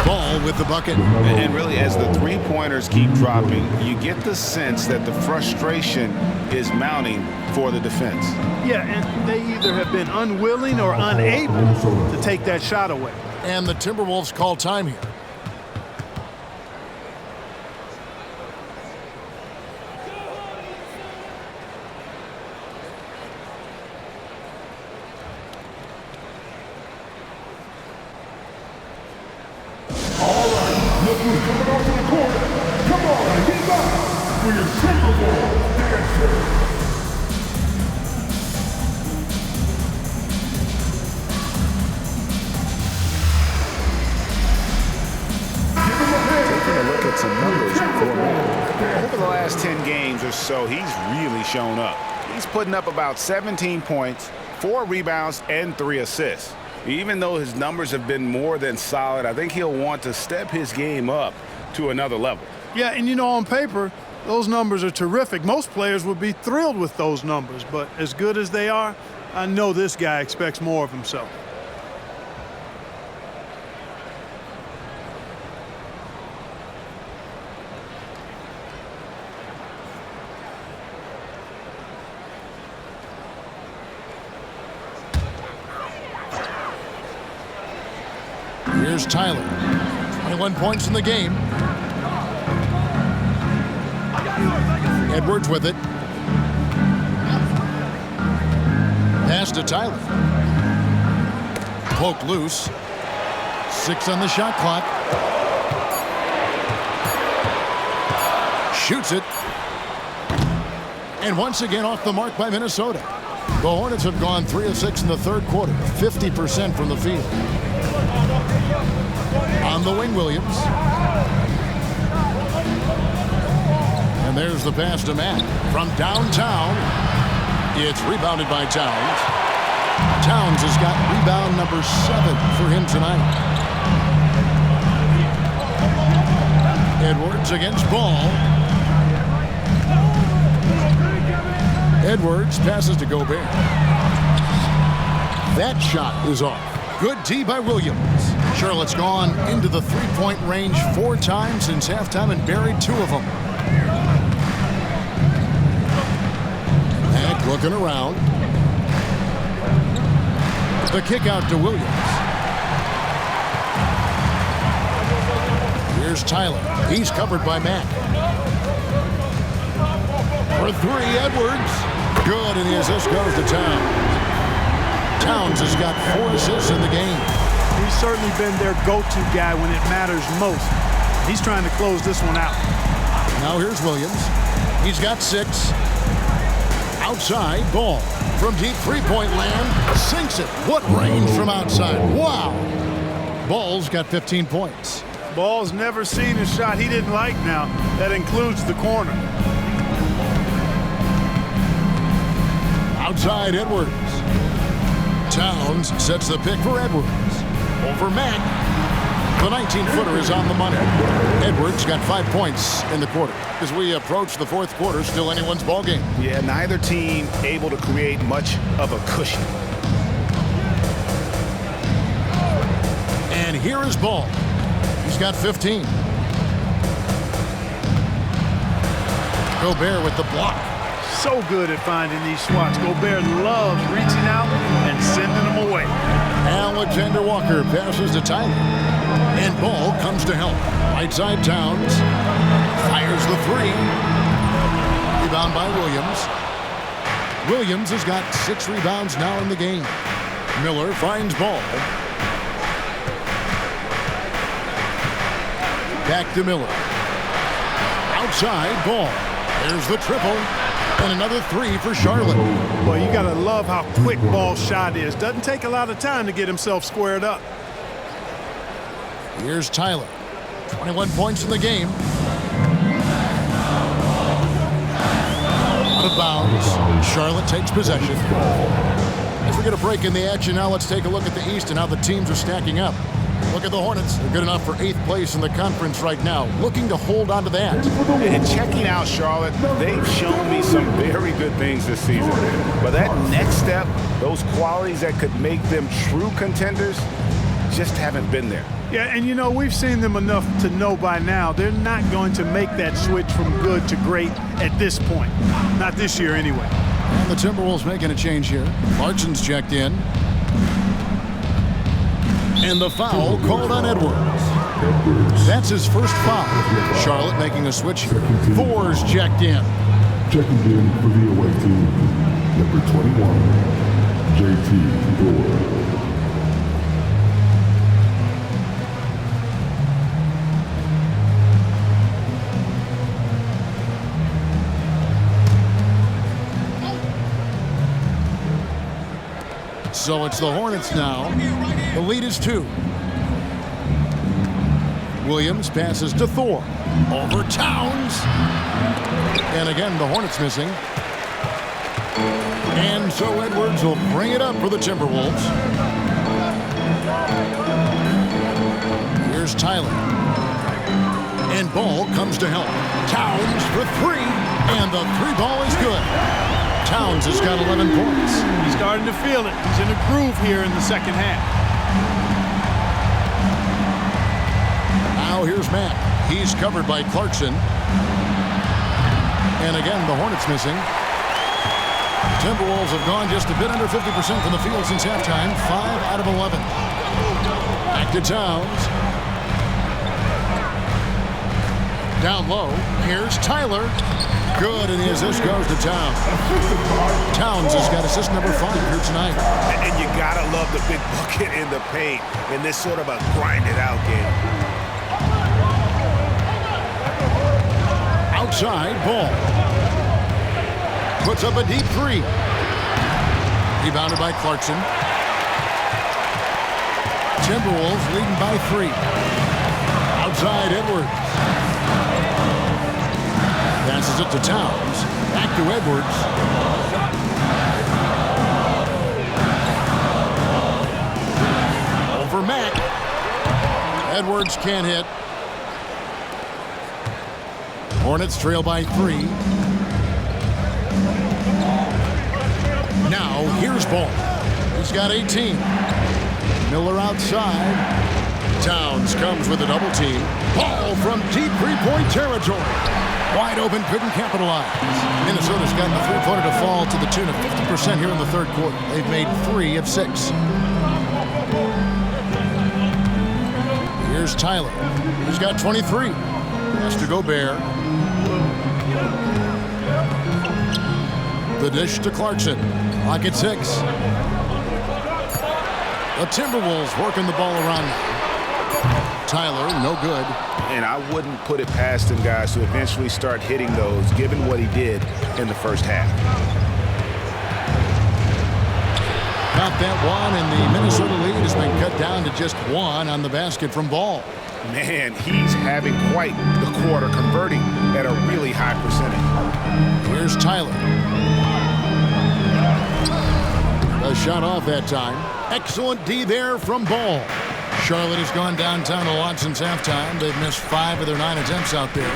Ball with the bucket. And really, as the three-pointers keep dropping, you get the sense that the frustration is mounting for the defense. Yeah, and they either have been unwilling or unable to take that shot away. And the Timberwolves call time here. Over the last 10 games or so, he's really shown up. He's putting up about 17 points, 4 rebounds, and 3 assists. Even though his numbers have been more than solid, I think he'll want to step his game up to another level. Yeah, and you know, on paper, those numbers are terrific. Most players would be thrilled with those numbers, but as good as they are, I know this guy expects more of himself. Here's Tyler. 21 points in the game. Edwards with it. Pass to Tyler. Poked loose. 6 on the shot clock. Shoots it. And once again off the mark by Minnesota. The Hornets have gone 3 of 6 in the third quarter. 50% from the field. On the wing, Williams. And there's the pass to Matt. From downtown, it's rebounded by Towns. Towns has got rebound number 7 for him tonight. Edwards against Ball. Edwards passes to Gobert. That shot is off. Good tee by Williams. Charlotte's gone into the three-point range 4 times since halftime and buried 2 of them. Mack looking around. The kick out to Williams. Here's Tyler. He's covered by Mack. For 3, Edwards. Good, and the assist goes to Towns. Towns has got 4 assists in the game. He's certainly been their go-to guy when it matters most. He's trying to close this one out. Now here's Williams. He's got 6. Outside, Ball. From deep three-point land, sinks it. What range from outside. Wow. Ball's got 15 points. Ball's never seen a shot he didn't like now. That includes the corner. Outside, Edwards. Towns sets the pick for Edwards. Over Mack. The 19-footer is on the money. Edwards got 5 points in the quarter. As we approach the 4th quarter, still anyone's ball game. Yeah, neither team able to create much of a cushion. And here is Ball. He's got 15. Gobert with the block. So good at finding these swats. Gobert loves reaching out and sending them away. Alexander Walker passes to Tyler. And Ball comes to help. Right side, Towns. Fires the 3. Rebound by Williams. Williams has got 6 rebounds now in the game. Miller finds Ball. Back to Miller. Outside, Ball. There's the triple. And another 3 for Charlotte. Boy, you got to love how quick Ball's shot is. Doesn't take a lot of time to get himself squared up. Here's Tyler. 21 points in the game. Out of bounds. Charlotte takes possession. As we get a break in the action now, let's take a look at the East and how the teams are stacking up. Look at the Hornets. They're good enough for 8th place in the conference right now. Looking to hold on to that. And checking out Charlotte, they've shown me some very good things this season. But that next step, those qualities that could make them true contenders, just haven't been there. Yeah, and you know, we've seen them enough to know by now they're not going to make that switch from good to great at this point. Not this year anyway. And the Timberwolves making a change here. Clarkson's checked in. And the foul called on Edwards. That's his first foul. Charlotte making a switch. Thor's checked in. Checking in for the away team, number 21, JT Thor. So it's the Hornets now. The lead is 2. Williams passes to Thor. Over Towns. And again, the Hornets missing. And so Edwards will bring it up for the Timberwolves. Here's Tyler. And Ball comes to help. Towns for 3. And the 3-ball is good. Towns has got 11 points. He's starting to feel it. He's in a groove here in the second half. Now here's Mack. He's covered by Clarkson. And again, the Hornets missing. Timberwolves have gone just a bit under 50% from the field since halftime. 5 out of 11. Back to Towns. Down low. Here's Tyler. Good, and the assist goes to Towns. Towns has got assist number 5 here tonight. And you gotta love the big bucket in the paint in this sort of a grind-it-out game. Outside, Ball. Puts up a deep 3. Rebounded by Clarkson. Timberwolves leading by 3. Outside, Edwards. Passes it to Towns. Back to Edwards. Over Mack. Edwards can't hit. Hornets trail by 3. Now here's Ball. He's got 18. Miller outside. Towns comes with a double team. Ball from deep three-point territory. Wide open, couldn't capitalize. Minnesota's gotten the three-pointer to fall to the tune of 50% here in the third quarter. They've made 3 of 6. Here's Tyler. He's got 23. Has to go Bear. The dish to Clarkson. Clock at 6. The Timberwolves working the ball around now. Tyler, no good. And I wouldn't put it past him, guys, to eventually start hitting those, given what he did in the first half. Got that one, and the Minnesota lead has been cut down to just 1 on the basket from Ball. Man, he's having quite the quarter, converting at a really high percentage. Here's Tyler. A shot off that time. Excellent D there from Ball. Charlotte has gone downtown a lot since halftime. They've missed 5 of their 9 attempts out there.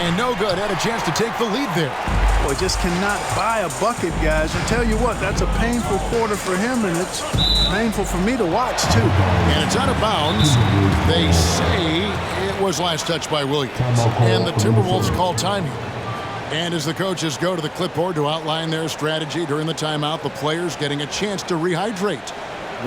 And no good. Had a chance to take the lead there. Boy, just cannot buy a bucket, guys. I tell you what, that's a painful quarter for him, and it's painful for me to watch, too. And it's out of bounds. They say it was last touched by Williams. And the Timberwolves call timing. And as the coaches go to the clipboard to outline their strategy during the timeout, the players getting a chance to rehydrate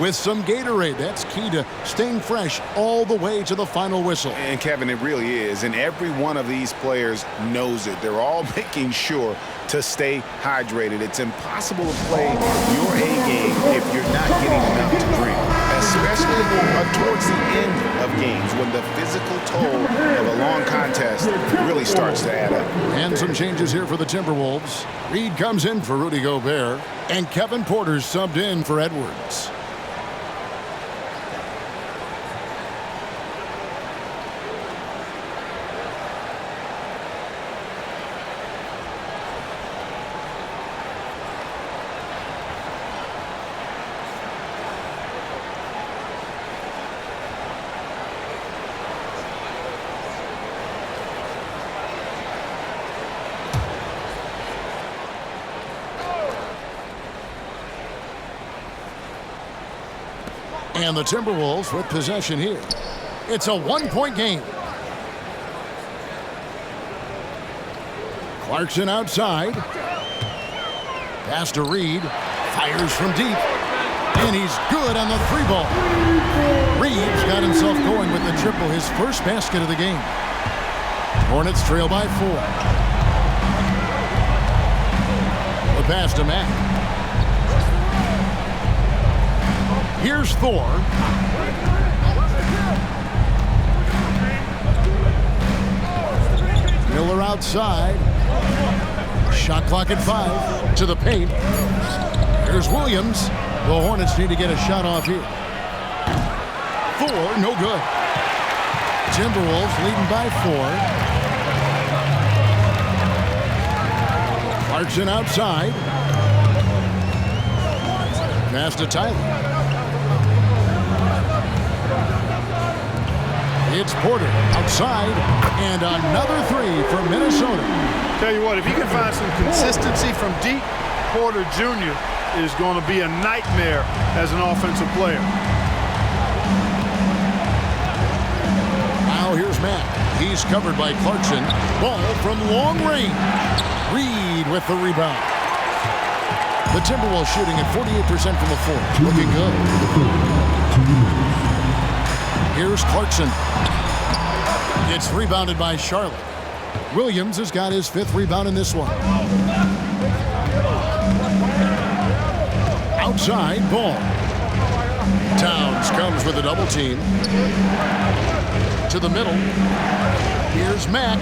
with some Gatorade. That's key to staying fresh all the way to the final whistle. And, Kevin, it really is. And every one of these players knows it. They're all making sure to stay hydrated. It's impossible to play your A game if you're not getting enough to drink, especially towards the end of games when the physical toll of a long contest really starts to add up. And some changes here for the Timberwolves. Reed comes in for Rudy Gobert, and Kevin Porter's subbed in for Edwards. And the Timberwolves with possession here. It's a 1-point game. Clarkson outside. Pass to Reed. Fires from deep. And he's good on the 3-ball. Reed's got himself going with the triple, his first basket of the game. Hornets trail by 4. The pass to Mack. Here's Thor. Miller outside. Shot clock at 5. To the paint. Here's Williams. The Hornets need to get a shot off here. Thor, no good. Timberwolves leading by 4. Clarkson outside. Pass to Tyler. It's Porter outside, and another 3 for Minnesota. Tell you what, if he can find some consistency from deep, Porter Jr. is going to be a nightmare as an offensive player. Now here's Matt. He's covered by Clarkson. Ball from long range. Reed with the rebound. The Timberwolves shooting at 48% from the floor. Looking good. Here's Clarkson. It's rebounded by Charlotte. Williams has got his 5th rebound in this one. Outside, Ball. Towns comes with a double team. To the middle. Here's Mack.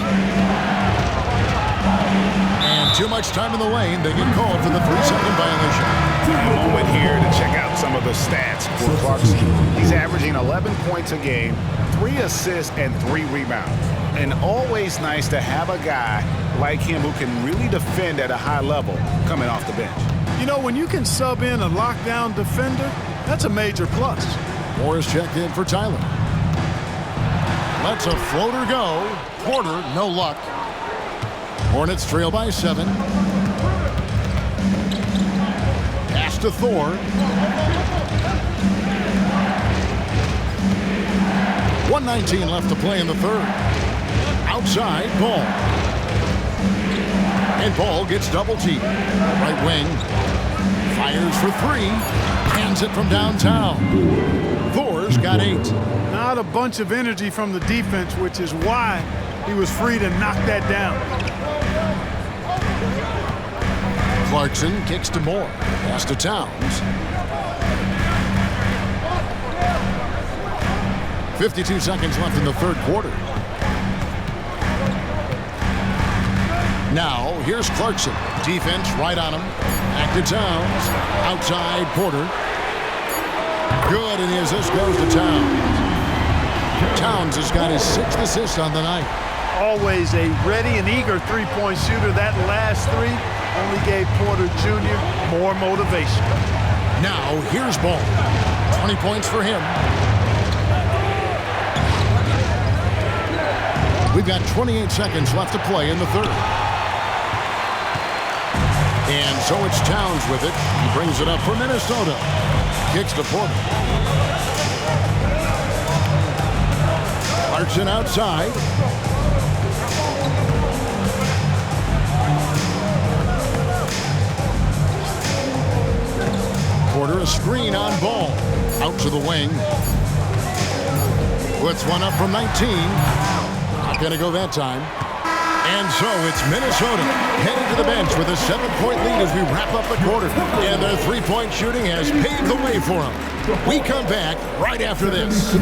And too much time in the lane. They get called for the 3-second violation. A moment here to check out some of the stats for Clarkson. He's averaging 11 points a game, 3 assists, and 3 rebounds. And always nice to have a guy like him who can really defend at a high level coming off the bench. You know, when you can sub in a lockdown defender, that's a major plus. Morris checked in for Tyler. Lets a floater go. Porter, no luck. Hornets trail by 7. to Thor. 1:19 left to play in the third. Outside, Ball. And Ball gets double teamed. Right wing. Fires for three. Hands it from downtown. Thor's got 8. Not a bunch of energy from the defense, which is why he was free to knock that down. Clarkson kicks to Moore. Pass to Towns. 52 seconds left in the third quarter. Now, here's Clarkson. Defense right on him. Back to Towns. Outside, Porter. Good, and his assist goes to Towns. Towns has got his 6th assist on the night. Always a ready and eager three-point shooter. That last three only gave Porter Jr. more motivation. Now, here's Ball. 20 points for him. We've got 28 seconds left to play in the third. And so it's Towns with it. He brings it up for Minnesota. Kicks to Porter. Clarkson outside. Porter a screen on Ball. Out to the wing. Puts one up from 19. Not going to go that time. And so it's Minnesota heading to the bench with a 7-point lead as we wrap up the quarter. And their three-point shooting has paved the way for them. We come back right after this.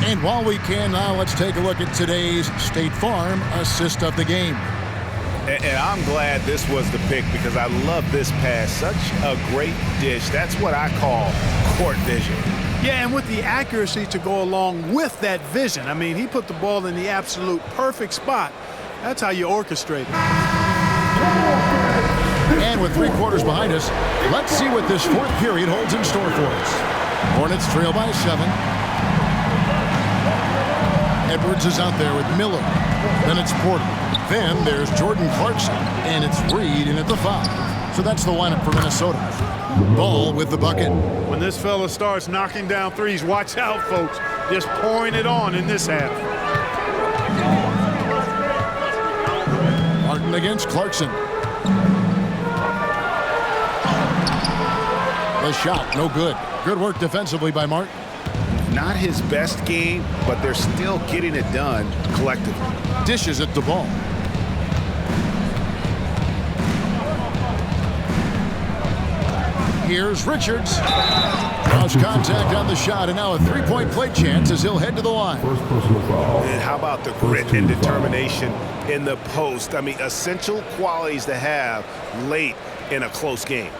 And while we can now, let's take a look at today's State Farm assist of the game. And I'm glad this was the pick because I love this pass. Such a great dish. That's what I call court vision. Yeah, and with the accuracy to go along with that vision. I mean, he put the ball in the absolute perfect spot. That's how you orchestrate it. And with 3 quarters behind us, let's see what this fourth period holds in store for us. Hornets trail by 7. Edwards is out there with Miller. Then it's Porter. Then there's Jordan Clarkson. And it's Reed in at the 5. So that's the lineup for Minnesota. Ball with the bucket. When this fella starts knocking down threes, watch out, folks. Just pouring it on in this half. Martin against Clarkson. The shot, no good. Good work defensively by Martin. Not his best game, but they're still getting it done collectively. Dishes at the ball. Here's Richards. Draws contact on the shot, and now a 3-point play chance as he'll head to the line. First personal foul. And how about the grit and determination in the post? I mean, essential qualities to have late in a close game.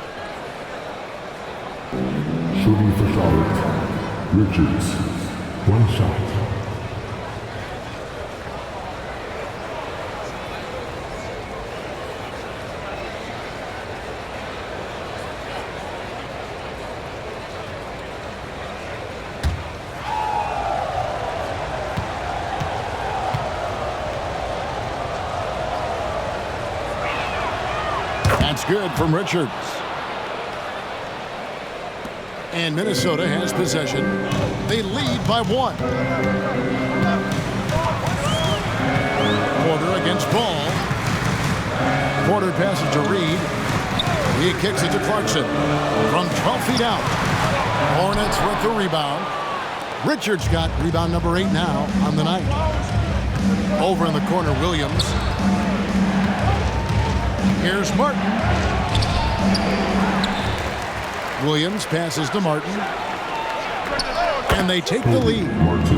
Shooting for Charlotte. Richards. 1 shot. That's good from Richards. And Minnesota has possession. They lead by 1. Porter against Ball. Porter passes to Reed. He kicks it to Clarkson. From 12 feet out. Hornets with the rebound. Richards got rebound number 8 now on the night. Over in the corner, Williams. Here's Martin. Williams passes to Martin. And they take the lead. Martin.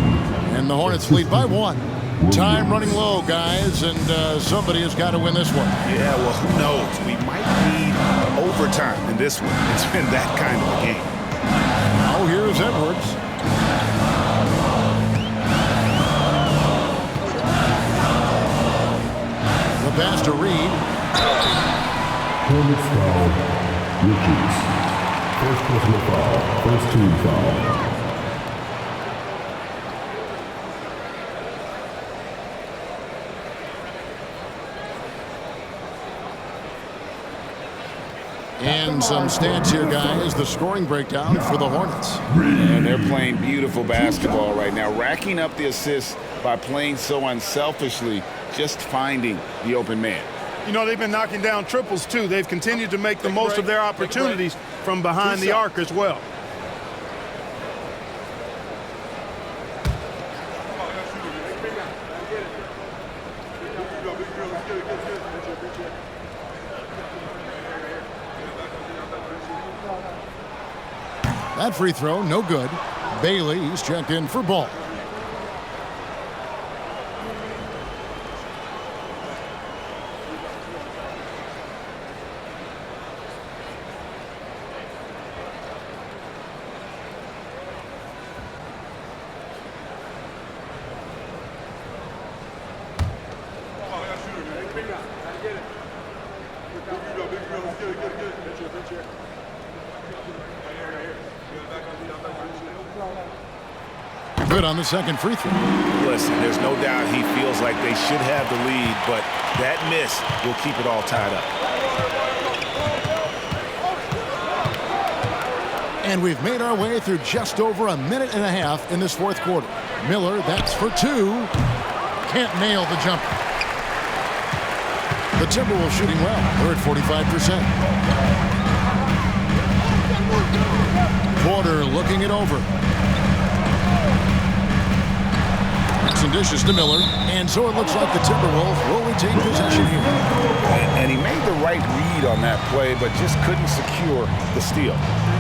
And the Hornets lead by 1. Time running low, guys, and somebody has got to win this one. Yeah, well, who knows? We might need overtime in this one. It's been that kind of a game. Oh, here's Edwards. The pass to Reed. Hornets foul. Richards. First personal foul. First team foul. And some stats here, guys. The scoring breakdown for the Hornets. And they're playing beautiful basketball right now, racking up the assists by playing so unselfishly, just finding the open man. You know, they've been knocking down triples, too. They've continued to make the most of their opportunities from behind the arc as well. That free throw, no good. Bailey, he's checked in for ball. Good on the second free throw. Listen, there's no doubt he feels like they should have the lead, but that miss will keep it all tied up. And we've made our way through just over a minute and a half in this fourth quarter. Miller, that's for 2. Can't nail the jumper. The Timberwolves shooting well. They're at 45%. Porter looking it over. Some dishes to Miller, and so it looks like the Timberwolves will retain possession here. And he made the right read on that play, but just couldn't secure the steal.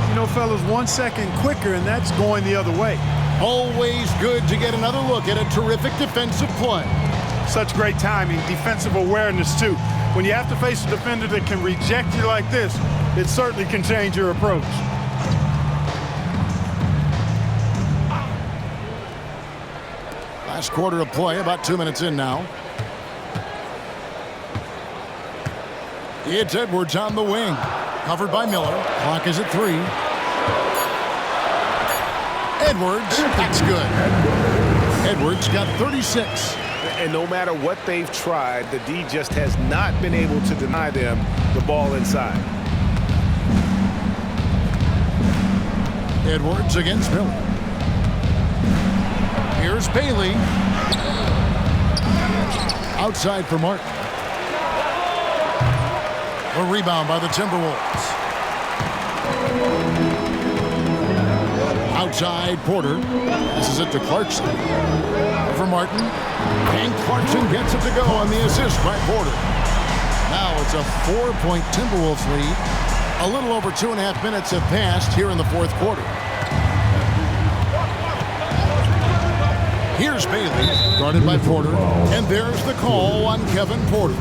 You know, fellas, 1 second quicker, and that's going the other way. Always good to get another look at a terrific defensive play. Such great timing, defensive awareness, too. When you have to face a defender that can reject you like this, it certainly can change your approach. Last quarter of play, about 2 minutes in now. It's Edwards on the wing. Covered by Miller. Clock is at 3. Edwards, that's good. Edwards got 36. And no matter what they've tried, the D just has not been able to deny them the ball inside. Edwards against Miller. Here's Bailey. Outside for Martin. A rebound by the Timberwolves. Outside Porter. This is it to Clarkson. For Martin. And Clarkson gets it to go on the assist by Porter. Now it's a 4-point Timberwolves lead. A little over 2.5 minutes have passed here in the fourth quarter. Here's Bailey, guarded by Porter, and there's the call on Kevin Porter.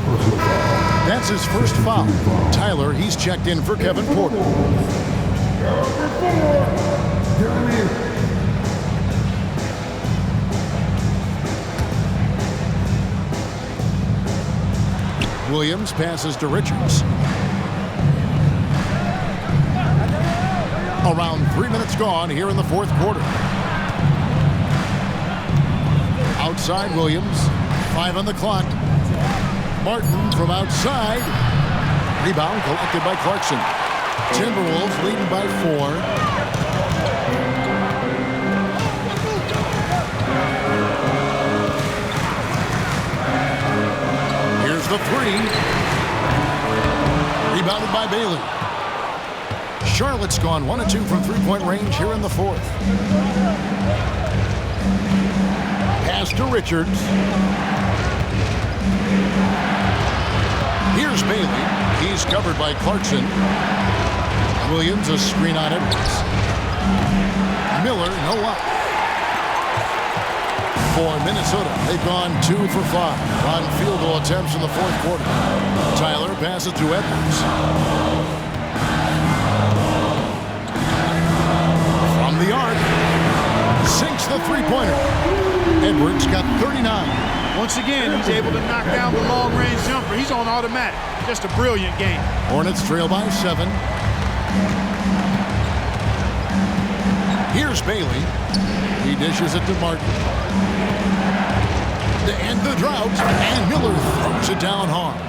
That's his first foul. Tyler, he's checked in for Kevin Porter. Williams passes to Richards. Around 3 minutes gone here in the fourth quarter. Outside Williams, 5 on the clock. Martin from outside. Rebound collected by Clarkson. Timberwolves leading by 4. Here's the 3. Rebounded by Bailey. Charlotte's gone 1 of 2 from three-point range here in the fourth. Pass to Richards. Here's Bailey. He's covered by Clarkson. Williams a screen on Edwards. Miller, no luck. For Minnesota, they've gone 2 for 5 on field goal attempts in the fourth quarter. Tyler passes to Edwards. From the arc, sinks the three-pointer. Edwards got 39. Once again, he's able to knock down the long-range jumper. He's on automatic. Just a brilliant game. Hornets trail by 7. Here's Bailey. He dishes it to Martin. To end the drought, and Miller throws it down hard.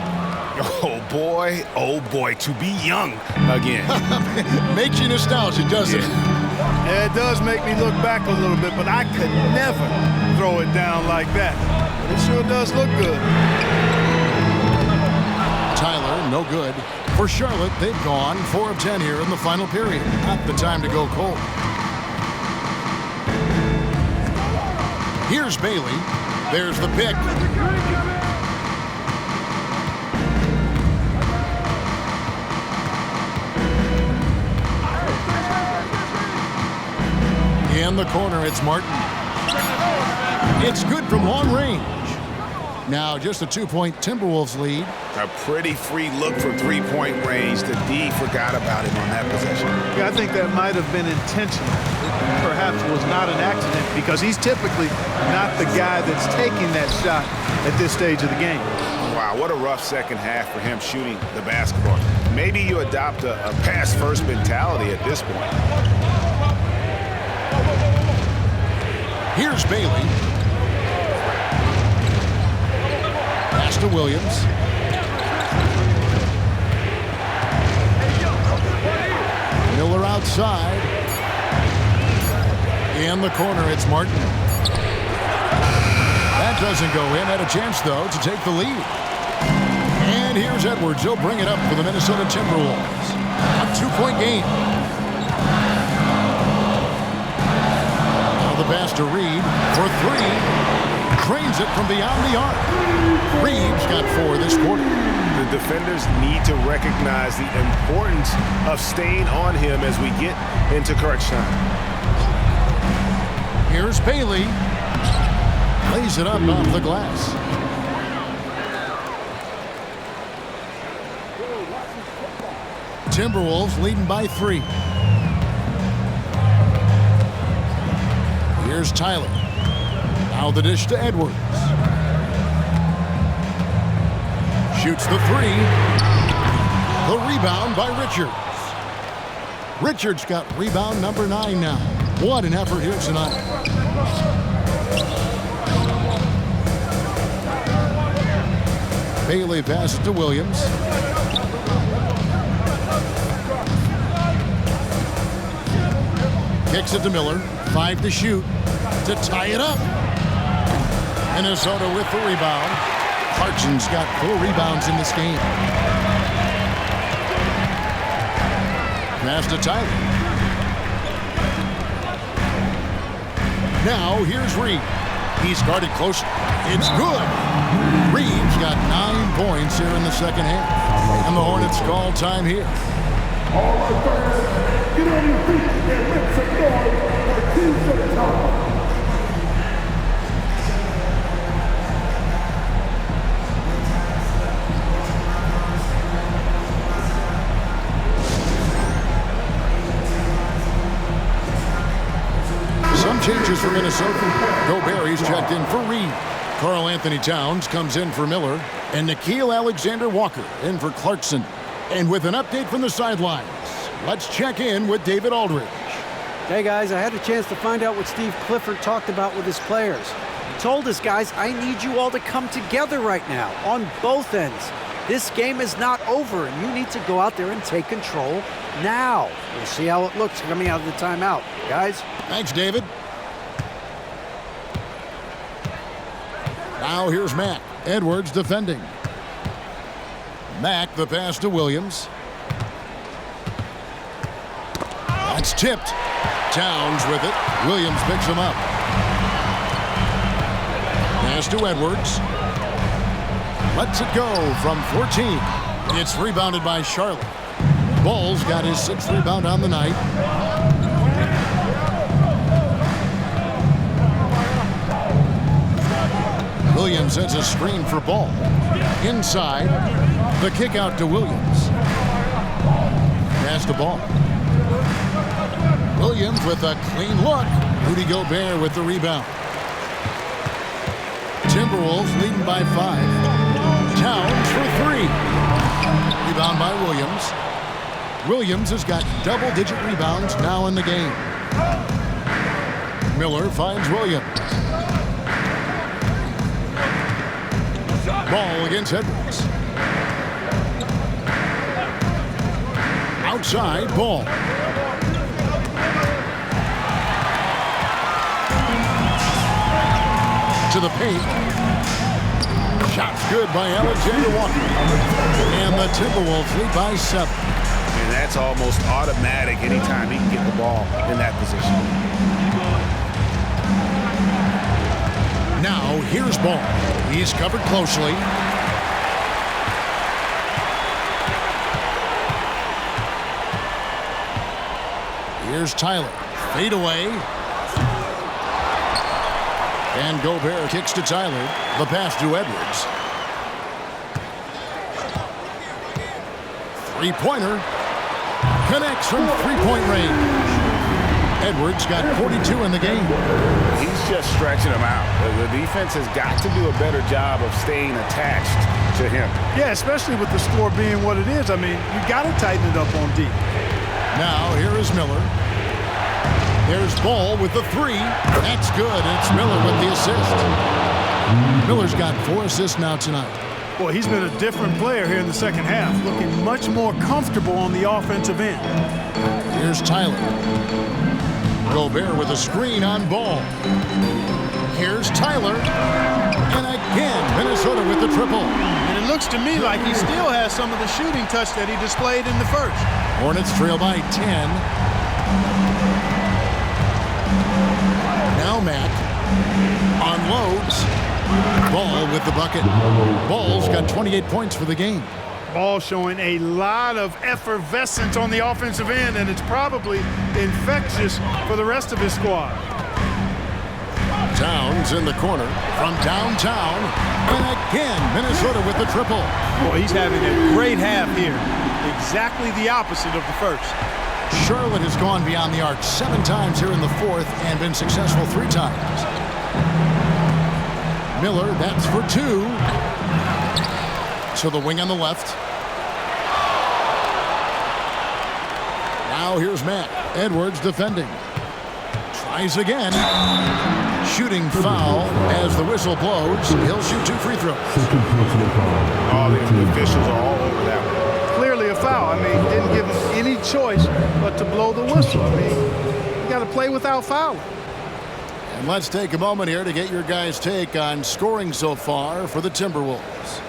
Oh boy, to be young again. Makes you nostalgic, doesn't it? Yeah, it does make me look back a little bit, but I could never throw it down like that. But it sure does look good. Tyler, no good. For Charlotte, they've gone 4 of 10 here in the final period. Not the time to go cold. Here's Bailey. There's the pick. In the corner, it's Martin. It's good from long range. Now just a 2-point Timberwolves lead. A pretty free look from three-point range. The D forgot about him on that possession. Yeah, I think that might have been intentional. It perhaps was not an accident because he's typically not the guy that's taking that shot at this stage of the game. Wow, what a rough second half for him shooting the basketball. Maybe you adopt a pass-first mentality at this point. Here's Bailey. Pass to Williams. Miller outside. In the corner, it's Martin. That doesn't go in. Had a chance, though, to take the lead. And here's Edwards. He'll bring it up for the Minnesota Timberwolves. A 2-point game. Now the pass to Reed for 3. Drains it from beyond the arc. Reed's got 4 this quarter. The defenders need to recognize the importance of staying on him as we get into crunch time. Here's Bailey. Lays it up off the glass. Timberwolves leading by 3. Here's Tyler. Now the dish to Edwards. Shoots the 3. The rebound by Richards. Richards got rebound number 9 now. What an effort here tonight. Bailey passes to Williams. Kicks it to Miller. 5 to shoot. To tie it up. Minnesota with the rebound. Clarkson's got 4 rebounds in this game. Pass to Tyler. Now here's Reed. He's guarded close. It's good. Reed's got 9 points here in the second half. And the Hornets call time here. All right, fans, get on your feet and make some noise for Team September. Some changes for Minnesota. Gobert, he's checked in for Reed. Karl Anthony Towns comes in for Miller. And Nickeil Alexander-Walker in for Clarkson. And with an update from the sidelines, let's check in with David Aldridge. Hey, guys, I had a chance to find out what Steve Clifford talked about with his players. He told us, guys, I need you all to come together right now on both ends. This game is not over, and you need to go out there and take control now. We'll see how it looks coming out of the timeout. Guys? Thanks, David. Now here's Mack. Edwards defending. Mack, the pass to Williams. That's tipped. Towns with it. Williams picks him up. Pass to Edwards. Lets it go from 14. It's rebounded by Charlotte. Ball's got his 6th rebound on the night. Williams sets a screen for Ball. Inside, the kick out to Williams. Pass the Ball. Williams with a clean look. Rudy Gobert with the rebound. Timberwolves leading by 5. Towns for 3. Rebound by Williams. Williams has got double-digit rebounds now in the game. Miller finds Williams. Ball against Edwards. Outside, Ball. To the paint. Shot's good by Alexander Walker. And the Timberwolves lead by 7. And that's almost automatic anytime he can get the ball in that position. Now, here's Ball. He's covered closely. Here's Tyler. Fade away. And Gobert kicks to Tyler. The pass to Edwards. Three-pointer. Connects from three-point range. Edwards got 42 in the game. He's just stretching him out. The defense has got to do a better job of staying attached to him. Yeah, especially with the score being what it is. I mean, you got to tighten it up on D. Now, here is Miller. There's Ball with the 3. That's good. It's Miller with the assist. Miller's got 4 assists now tonight. Boy, he's been a different player here in the second half, looking much more comfortable on the offensive end. Here's Tyler. Gobert with a screen on Ball. Here's Tyler. And again, Minnesota with the triple. And it looks to me like he still has some of the shooting touch that he displayed in the first. Hornets trail by 10. Now Mack unloads. Ball with the bucket. Ball's got 28 points for the game. Ball showing a lot of effervescence on the offensive end, and it's probably infectious for the rest of his squad. Towns in the corner from downtown. And again, Minnesota with the triple. Boy, he's having a great half here. Exactly the opposite of the first. Charlotte has gone beyond the arc 7 times here in the 4th and been successful 3 times. Miller, that's for 2. To the wing on the left. Now here's Matt. Edwards defending. Tries again. Shooting foul as the whistle blows. He'll shoot 2 free throws. All the officials are all over that one. Clearly a foul. I mean, didn't give him any choice but to blow the whistle. I mean, you got to play without fouling. And let's take a moment here to get your guys' take on scoring so far for the Timberwolves.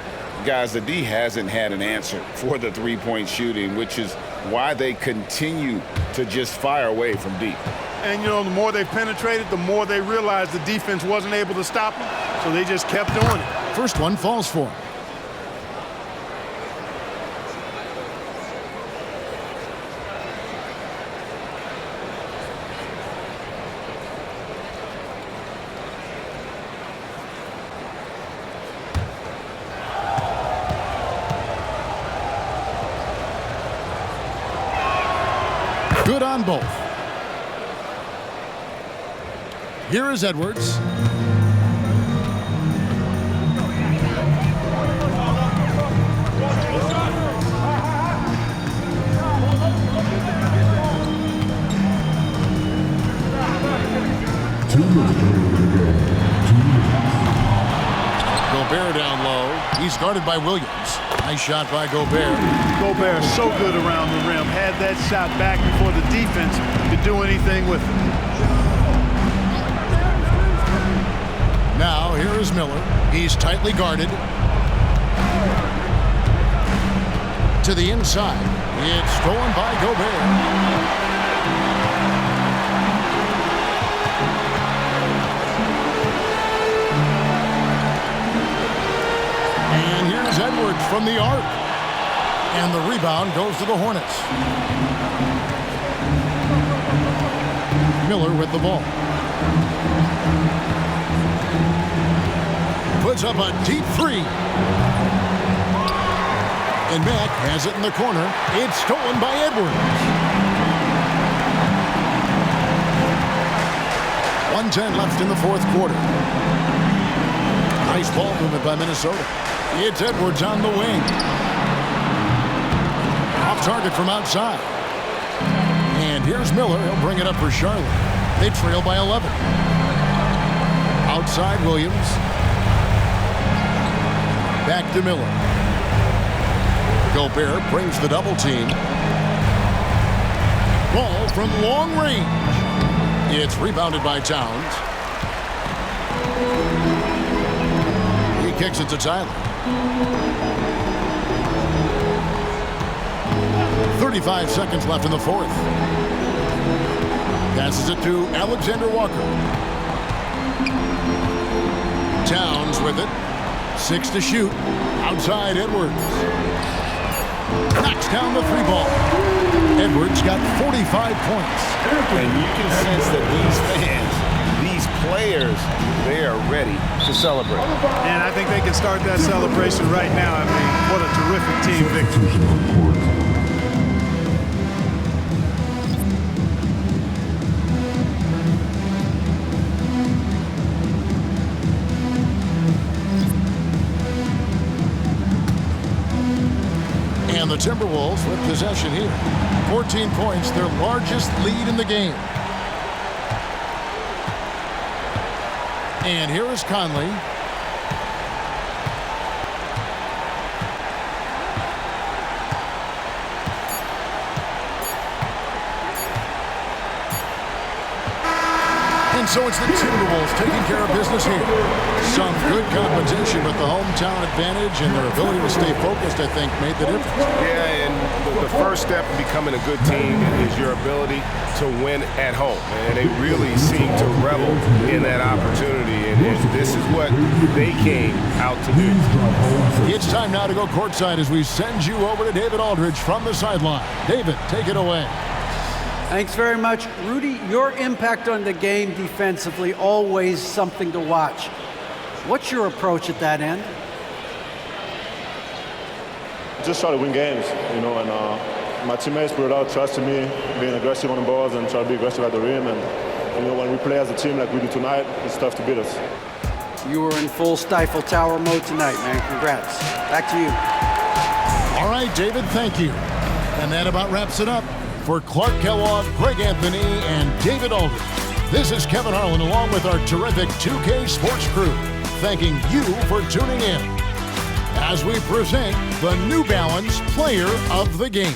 Guys, the D hasn't had an answer for the three-point shooting, which is why they continue to just fire away from deep. And, you know, the more they penetrated, the more they realized the defense wasn't able to stop them, so they just kept doing it. First one falls for him. Good on both. Here is Edwards. Gobert down low. He's guarded by Williams. Nice shot by Gobert. Gobert so good around the rim. Had that shot back before the defense could do anything with it. Now here is Miller. He's tightly guarded. To the inside. It's stolen by Gobert. Edwards from the arc. And the rebound goes to the Hornets. Miller with the ball. puts up a deep three. And Mack has it in the corner. It's stolen by Edwards. 1:10 left in the fourth quarter. Nice ball movement by Minnesota. It's Edwards on the wing. Off target from outside. And here's Miller. He'll bring it up for Charlotte. They trail by 11. Outside Williams. Back to Miller. Gobert brings the double team. Ball from long range. It's rebounded by Towns. He kicks it to Tyler. 35 seconds left in the fourth. Passes it to Alexander Walker. Towns with it. 6 to shoot. Outside Edwards. Knocks down the three ball. Edwards got 45 points. And you can sense that these fans, these players, they are ready to celebrate. And I think they can start that celebration right now. I mean, what a terrific team victory. And the Timberwolves with possession here. 14 points, their largest lead in the game. And here is Conley. And so it's the Timberwolves taking care of business here. Some good competition with the hometown advantage and their ability to stay focused, I think, made the difference. Yeah, and the first step in becoming a good team is your ability to win at home. And they really seem to revel in that opportunity. And this is what they came out to do. It's time now to go courtside as we send you over to David Aldridge from the sideline. David, take it away. Thanks very much. Rudy, your impact on the game defensively, always something to watch. What's your approach at that end? Just try to win games, you know, and my teammates put out trust in me, being aggressive on the balls and try to be aggressive at the rim. And, you know, when we play as a team like we do tonight, it's tough to beat us. You were in full Stifle Tower mode tonight, man. Congrats. Back to you. All right, David, thank you. And that about wraps it up. For Clark Kellogg, Greg Anthony, and David Aldridge, this is Kevin Harlan along with our terrific 2K Sports crew, thanking you for tuning in as we present the New Balance Player of the Game.